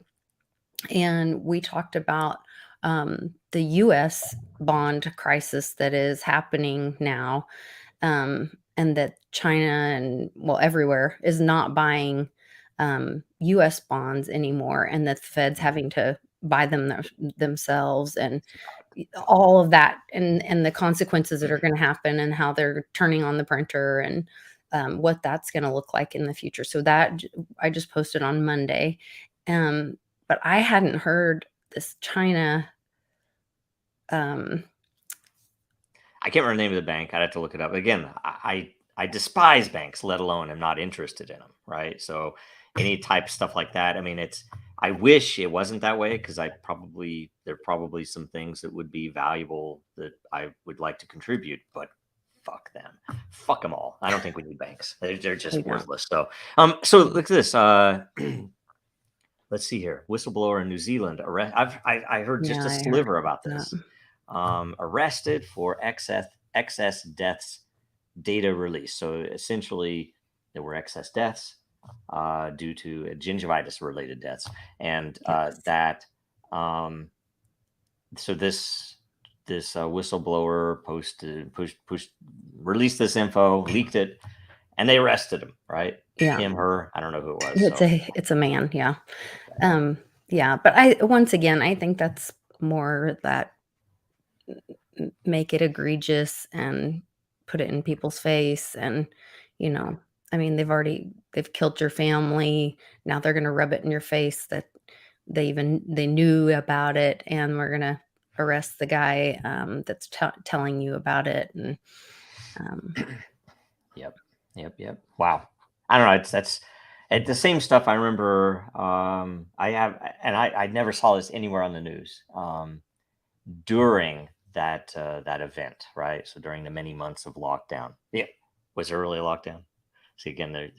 and we talked about the U.S. bond crisis that is happening now, and that China and everywhere is not buying U.S. bonds anymore, and that the Fed's having to buy them themselves, and all of that, and the consequences that are going to happen, and how they're turning on the printer, and what that's going to look like in the future. So that I just posted on Monday, but I hadn't heard this China. I can't remember the name of the bank. I'd have to look it up again. I despise banks, let alone I'm not interested in them. Right. So any type of stuff like that. I mean, I wish it wasn't that way, because there are probably some things that would be valuable that I would like to contribute, but fuck them. Fuck them all. I don't think we need banks. They're just worthless. So look at this. Let's see here. Whistleblower in New Zealand. I heard just a sliver about this. Arrested for excess deaths data release. So essentially, there were excess deaths due to gingivitis related deaths, and so this whistleblower released this info, leaked it, and they arrested him. Right? Yeah. Him, her. I don't know who it was. It's a man. Yeah. Yeah. But I think that's more that make it egregious and put it in people's face, and I mean, they've killed your family. Now they're going to rub it in your face that they knew about it, and we're going to arrest the guy that's telling you about it. And Yep. Wow. I don't know. That's the same stuff. I remember. I never saw this anywhere on the news during that event, right? So during the many months of lockdown. Yeah. Was there really a lockdown? See, again,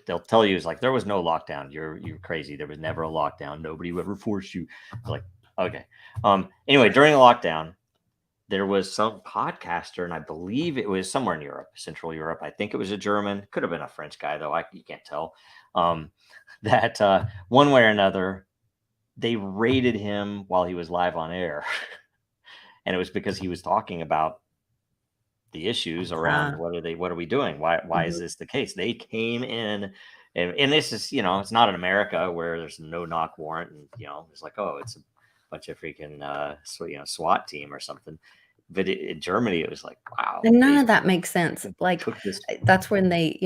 they'll tell you, it's like, there was no lockdown. You're crazy. There was never a lockdown. Nobody would ever force you. Like, okay. Anyway, during the lockdown, there was some podcaster, and I believe it was somewhere in Europe, Central Europe. I think it was a German. Could have been a French guy, though. You can't tell. That one way or another, they raided him while he was live on air. And it was because he was talking about the issues around what are we doing? Why is this the case? They came in, and this is, it's not in America where there's no knock warrant, and it's like, oh, it's a bunch of freaking SWAT team or something. But in Germany, it was like, wow. And none of that makes sense. Like, that's when they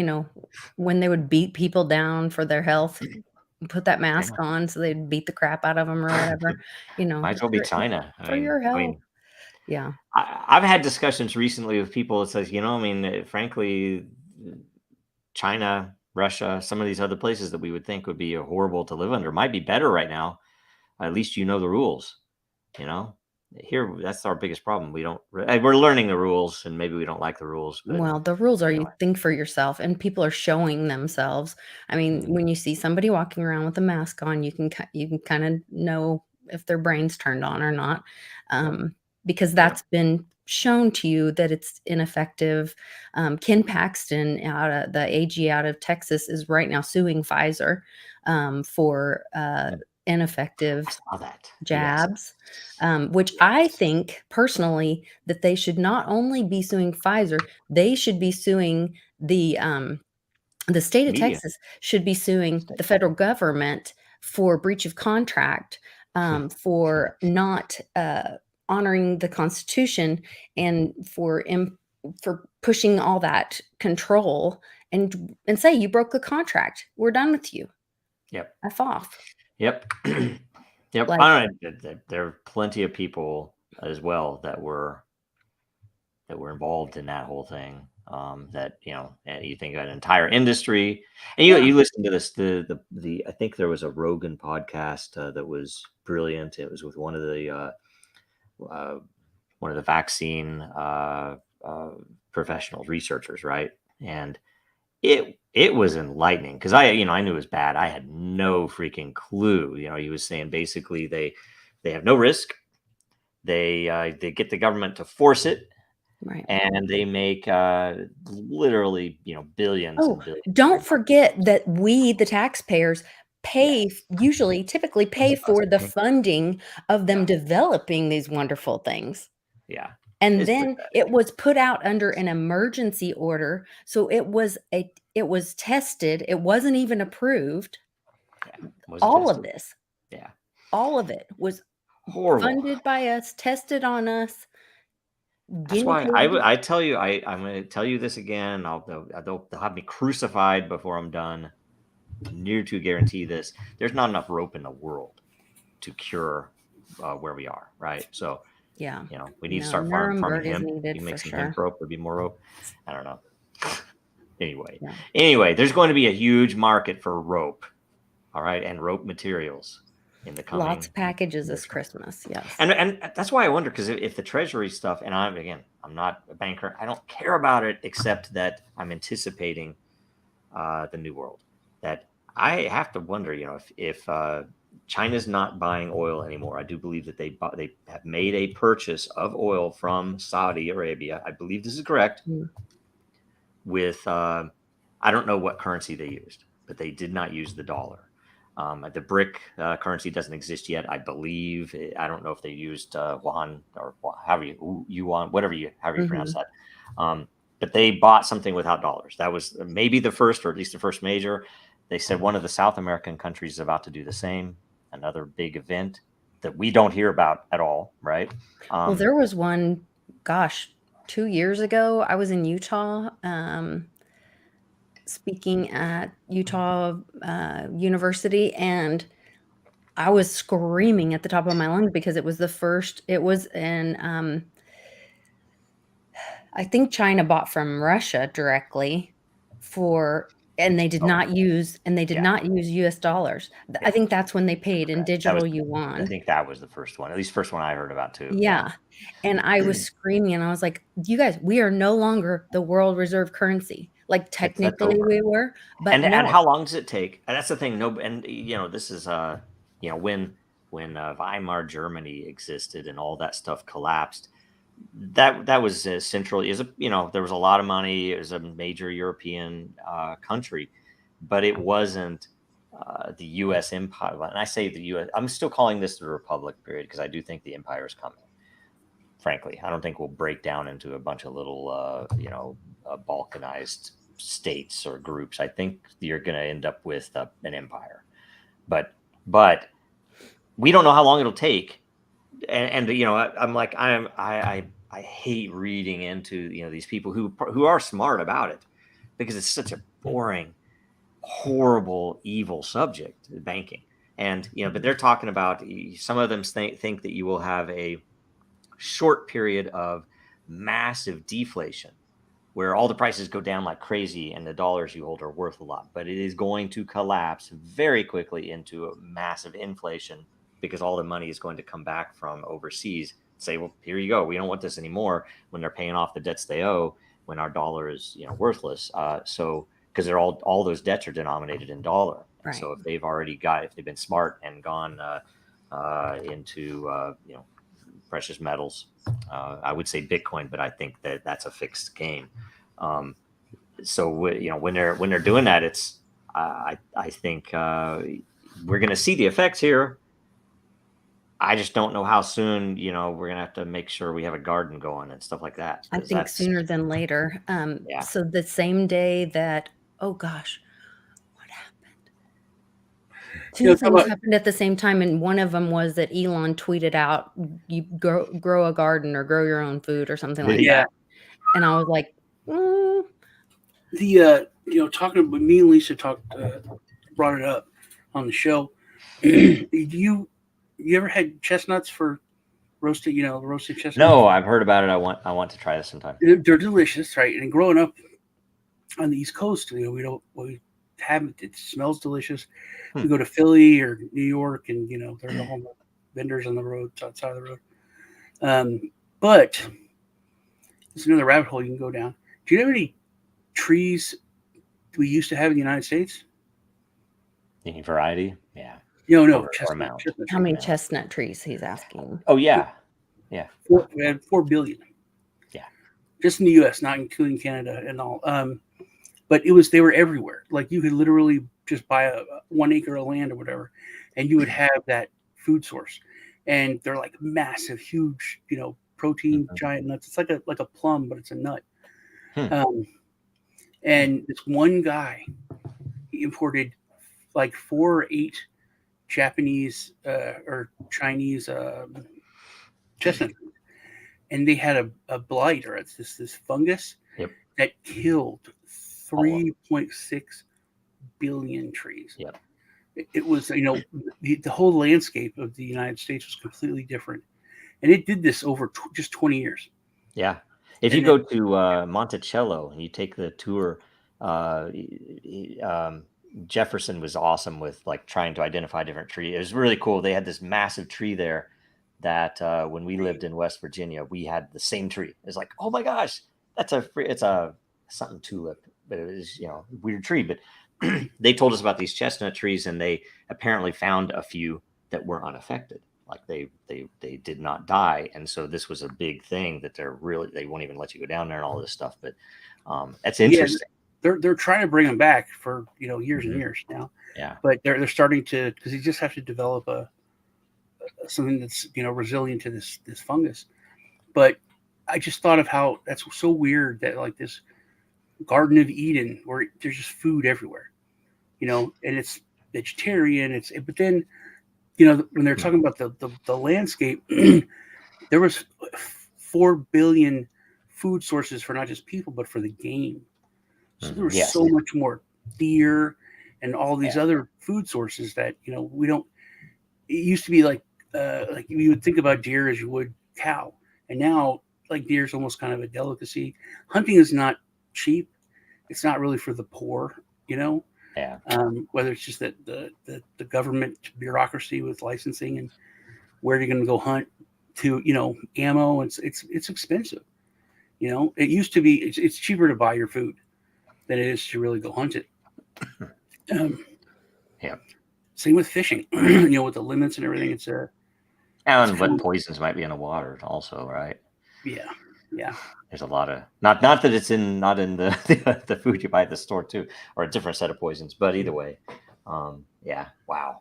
would beat people down for their health, put that mask on, so they'd beat the crap out of them or whatever. Might as well be China for your health. Yeah. I've had discussions recently with people that says, frankly, China, Russia, some of these other places that we would think would be horrible to live under might be better right now. At least the rules. Here, that's our biggest problem. We're learning the rules, and maybe we don't like the rules. But well, the rules are, you think for yourself, and people are showing themselves. I mean, when you see somebody walking around with a mask on, you can kind of know if their brain's turned on or not. Because that's been shown to you that it's ineffective. Ken Paxton, the AG out of Texas, is right now suing Pfizer for ineffective jabs, which I think personally that they should not only be suing Pfizer, they should be suing the state of Texas should be suing the federal government for breach of contract, for not honoring the Constitution, and for pushing all that control, and say, you broke the contract. We're done with you. Yep. F off. Yep. Yep. I don't know. There are plenty of people as well that were involved in that whole thing. And you think of an entire industry, and you listen to this. I think there was a Rogan podcast that was brilliant. It was with one of the vaccine professionals, researchers, right? And it was enlightening, because I knew it was bad. I had no freaking clue. He was saying basically they have no risk. They get the government to force it, right? And they make literally billions. Oh, and billions. Don't forget that we, the taxpayers, typically pay for the funding of them developing these wonderful things. Yeah. And then it was put out under an emergency order. So it was tested. It wasn't even approved. All of this. Yeah. All of it was horrible. Funded by us, tested on us. That's why I tell you, I'm going to tell you this again. They'll have me crucified before I'm done. Near to guarantee this. There's not enough rope in the world to cure where we are, right? So yeah, we need to start farming hemp. You make some hemp rope, there'd be more rope. I don't know. Anyway, there's going to be a huge market for rope. All right, and rope materials in the coming. Lots of packages this Christmas. Yes. And that's why I wonder, because if the Treasury stuff, and I'm not a banker, I don't care about it, except that I'm anticipating the new world. That I have to wonder, if China's not buying oil anymore. I do believe that they have made a purchase of oil from Saudi Arabia. I believe this is correct. With I don't know what currency they used, but they did not use the dollar. The BRIC currency doesn't exist yet, I believe. I don't know if they used yuan or however you pronounce that. But they bought something without dollars. That was maybe the first, or at least the first major. They said one of the South American countries is about to do the same. Another big event that we don't hear about at all, right? Well, there was one, 2 years ago. I was in Utah. Speaking at Utah University, and I was screaming at the top of my lungs because it was I think China bought from Russia directly and they did not use US dollars. I think that's when they paid in digital yuan. I think that was the first one, at least first one I heard about too. Yeah. And I was screaming, and I was like, you guys, we are no longer the world reserve currency. Like technically we were, but and how long does it take? And that's the thing. This is when Weimar Germany existed and all that stuff collapsed. That was central. There was a lot of money. It was a major European country, but it wasn't the U.S. empire. And I say the U.S. I'm still calling this the Republic period because I do think the empire is coming. Frankly, I don't think we'll break down into a bunch of little, balkanized states or groups. I think you're going to end up with an empire, but we don't know how long it'll take. And I hate reading into these people who are smart about it, because it's such a boring, horrible, evil subject, banking. And but they're talking about, some of them think that you will have a short period of massive deflation where all the prices go down like crazy and the dollars you hold are worth a lot, but it is going to collapse very quickly into a massive inflation, because all the money is going to come back from overseas. Say, well, here you go, we don't want this anymore, when they're paying off the debts they owe, when our dollar is worthless. So because they're all those debts are denominated in dollar. Right. So if they've been smart and gone into precious metals, I would say Bitcoin, but I think that's a fixed game. So when they're doing that, it's I think we're going to see the effects here. I just don't know how soon, we're going to have to make sure we have a garden going and stuff like that. I think sooner than later. So the same day that, what happened? Two things happened at the same time. And one of them was that Elon tweeted out, you grow a garden or grow your own food or something like that. And I was like, talking about me and Lisa brought it up on the show. You ever had chestnuts for roasted? Roasted chestnuts. No, I've heard about it. I want to try this sometime. They're delicious, right? And growing up on the East Coast, we have it. It smells delicious. We go to Philly or New York, and there's a whole vendors on the road, outside of the road. But it's another rabbit hole you can go down. Do you know any trees we used to have in the United States? Any variety? Yeah. No. Chestnut. How many chestnut trees? He's asking. Oh yeah. We had 4 billion. Yeah. Just in the U.S., not including Canada and all. But they were everywhere. Like you could literally just buy a 1 acre of land or whatever, and you would have that food source. And they're like massive, huge, protein giant nuts. It's like a plum, but it's a nut. And this one guy, he imported like 4 or 8 Japanese or Chinese chestnut, and they had a blight, or it's this fungus that killed 3.6 billion trees. Yep. It was the whole landscape of the United States was completely different, and it did this over just 20 years. Yeah, if you go to Monticello and you take the tour, Jefferson was awesome with like trying to identify different trees. It was really cool. They had this massive tree there that when we lived in West Virginia, we had the same tree. It's like, oh my gosh, it's a something tulip, but it was, you know, weird tree. But they told us about these chestnut trees, and they apparently found a few that were unaffected. Like they did not die. And so this was a big thing that they won't even let you go down there and all this stuff. But that's interesting. Yeah, they're trying to bring them back for, you know, years and years now. Yeah. But they're starting to, because you just have to develop something that's, you know, resilient to this fungus. But I just thought of how that's so weird that like this Garden of Eden where there's just food everywhere, you know, and it's vegetarian. But then, you know, when they're talking about the landscape, there was 4 billion food sources for not just people, but for the game. So there was so much more deer and all these other food sources that, you know, we don't, it used to be like you would think about deer as you would cow. And now like deer is almost kind of a delicacy. Hunting is not cheap. It's not really for the poor, you know? Yeah. Whether it's just that the government bureaucracy with licensing and where you're going to go hunt to, you know, ammo, it's expensive. You know, it used to be, it's cheaper to buy your food than it is to really go hunt it. Same with fishing, you know, with the limits and everything. And what poisons might be in the water also, right? Yeah. There's a lot of not that it's not in the the food you buy at the store too, or a different set of poisons, but either way, yeah. Wow.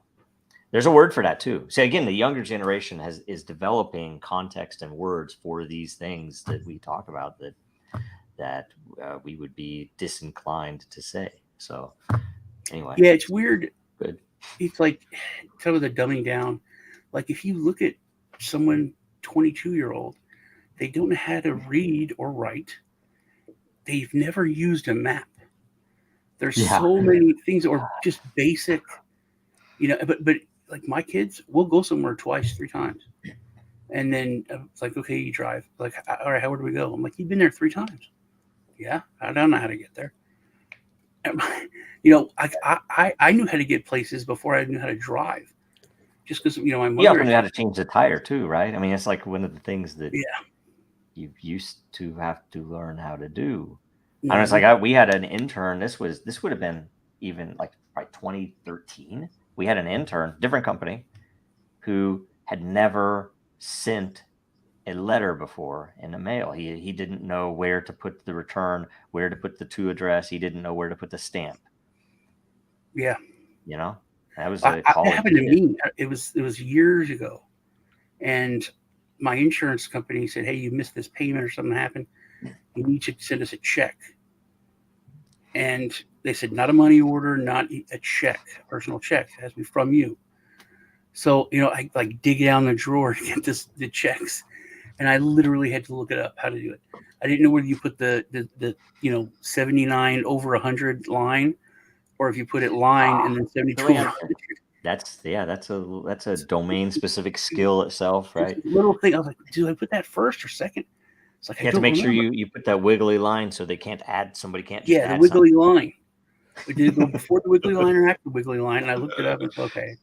There's a word for that too. So again, the younger generation is developing context and words for these things that we talk about that we would be disinclined to say. So anyway. Yeah, it's weird. Good. It's like some of the dumbing down. Like if you look at someone 22-year-old, they don't know how to read or write. They've never used a map. There's so many things, or just basic, you know, but like my kids will go somewhere twice, 3 times. And then it's like, okay, you drive. Like, all right, where do we go? I'm like, you've been there 3 times. Yeah, I don't know how to get there. You know, I knew how to get places before I knew how to drive. Just because, you know, my mother. You often knew how to change the tire too, right? I mean, it's like one of the things that you used to have to learn how to do. Mm-hmm. And it's like we had an intern. This would have been even like by 2013. We had an intern, different company, who had never sent a letter before in the mail. He didn't know where to put the return, where to put the to address. He didn't know where to put the stamp. Yeah. You know, that was that happened to me. It was years ago. And my insurance company said, hey, you missed this payment or something happened. You need to send us a check. And they said, not a money order, not a check, a personal check. It has to be from you. So, you know, I like dig down the drawer to get the checks. And I literally had to look it up how to do it. I didn't know whether you put the you know, 79 over 100 line, or if you put it line and then 72 over 100. That's a domain specific skill itself, right? Little thing. I was like, do I put that first or second? It's like, you have to make sure you put that wiggly line so they can't add. Somebody can't. Just the wiggly line. We did go before the wiggly line or after the wiggly line, and I looked it up and said, okay.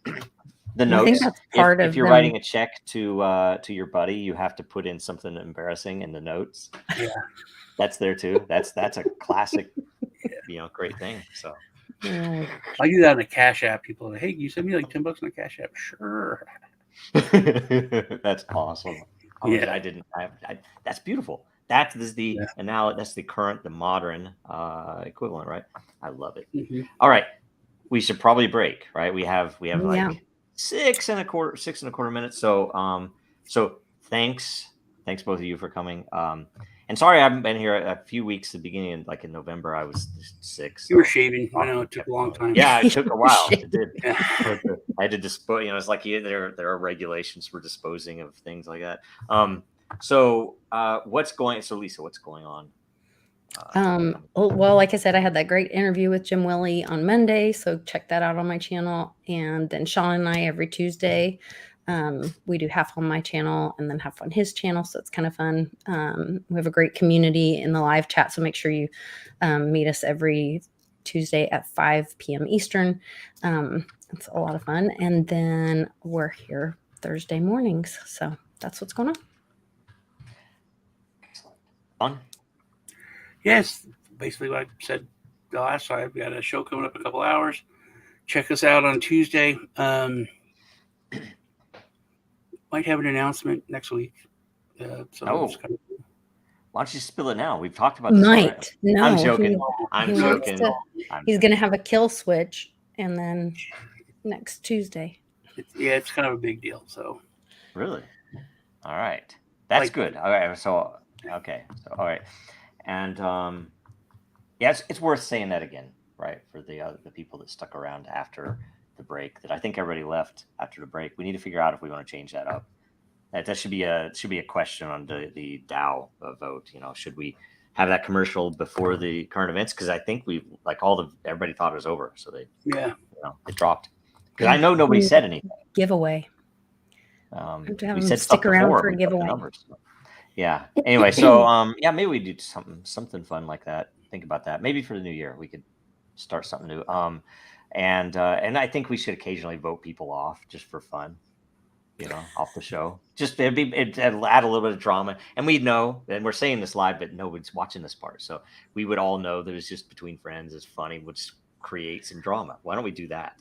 The notes. I think that's part if you're writing a check to your buddy, you have to put in something embarrassing in the notes. Yeah, that's there too. That's a classic, you know, great thing. So I do that on a Cash App. People are like, hey, can you send me like $10 on a Cash App? Sure. That's awesome. Yeah, I didn't. That's beautiful. That's the that's the modern equivalent, right? I love it. Mm-hmm. All right, we should probably break, right? We have like 6 1/4 minutes. So so thanks both of you for coming. And sorry I haven't been here a few weeks at the beginning, in November. I was sick. So. You were shaving. I know it took a long time. Yeah, it took a while. It did. I had to dispose. You know, it's like there are regulations for disposing of things like that. So Lisa, what's going on? Well, like I said, I had that great interview with Jim Willie on Monday, so check that out on my channel. And then Sean and I every Tuesday, we do half on my channel and then half on his channel, so it's kind of fun. We have a great community in the live chat, so make sure you meet us every Tuesday at 5 p.m. Eastern. It's a lot of fun. And then we're here Thursday mornings. So that's what's going on. Fun. Yes, basically what I said the last time. I've got a show coming up in a couple hours. Check us out on Tuesday. Might have an announcement next week. Why don't you spill it now? We've talked about this. Might. No, I'm joking. I'm joking. He's going to have a kill switch, and then next Tuesday. It's kind of a big deal. So really, all right, that's good. All right, so okay, so all right, and yeah, it's worth saying that again, right? For the people that stuck around after the break, that I think everybody left after the break. We need to figure out if we want to change that up. That should be a question on the DAO vote. You know, should we have that commercial before the current events? Because I think everybody thought it was over, so it dropped. Because I know nobody said anything. Giveaway. We said stick around for a giveaway. Yeah. Anyway, so maybe we do something fun like that. Think about that. Maybe for the new year we could start something new. And I think we should occasionally vote people off just for fun. You know, off the show. Just it'd add a little bit of drama, and we'd know. And we're saying this live, but nobody's watching this part, so we would all know that it's just between friends. It's funny, would create some drama. Why don't we do that?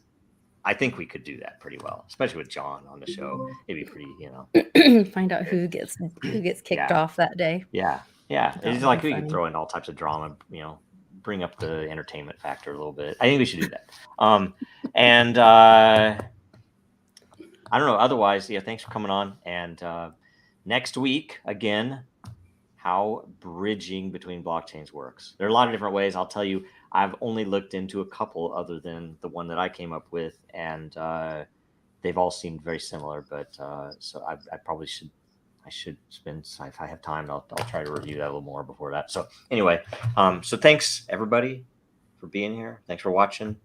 I think we could do that pretty well, especially with John on the show. It'd be pretty, Find out who gets kicked off that day. Yeah. It's like we could throw in all types of drama. You know, bring up the entertainment factor a little bit. I think we should do that. I don't know. Otherwise, thanks for coming on. And next week, again, how bridging between blockchains works. There are a lot of different ways. I'll tell you, I've only looked into a couple other than the one that I came up with, and they've all seemed very similar. But so I probably should. I should spend, if I have time, I'll try to review that a little more before that. So anyway, so thanks everybody for being here. Thanks for watching.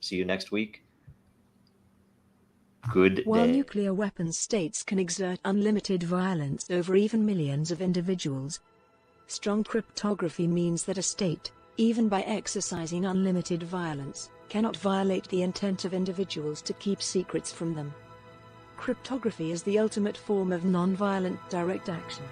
See you next week. Good day. While nuclear weapons states can exert unlimited violence over even millions of individuals, strong cryptography means that a state, even by exercising unlimited violence, cannot violate the intent of individuals to keep secrets from them. Cryptography is the ultimate form of non-violent direct action.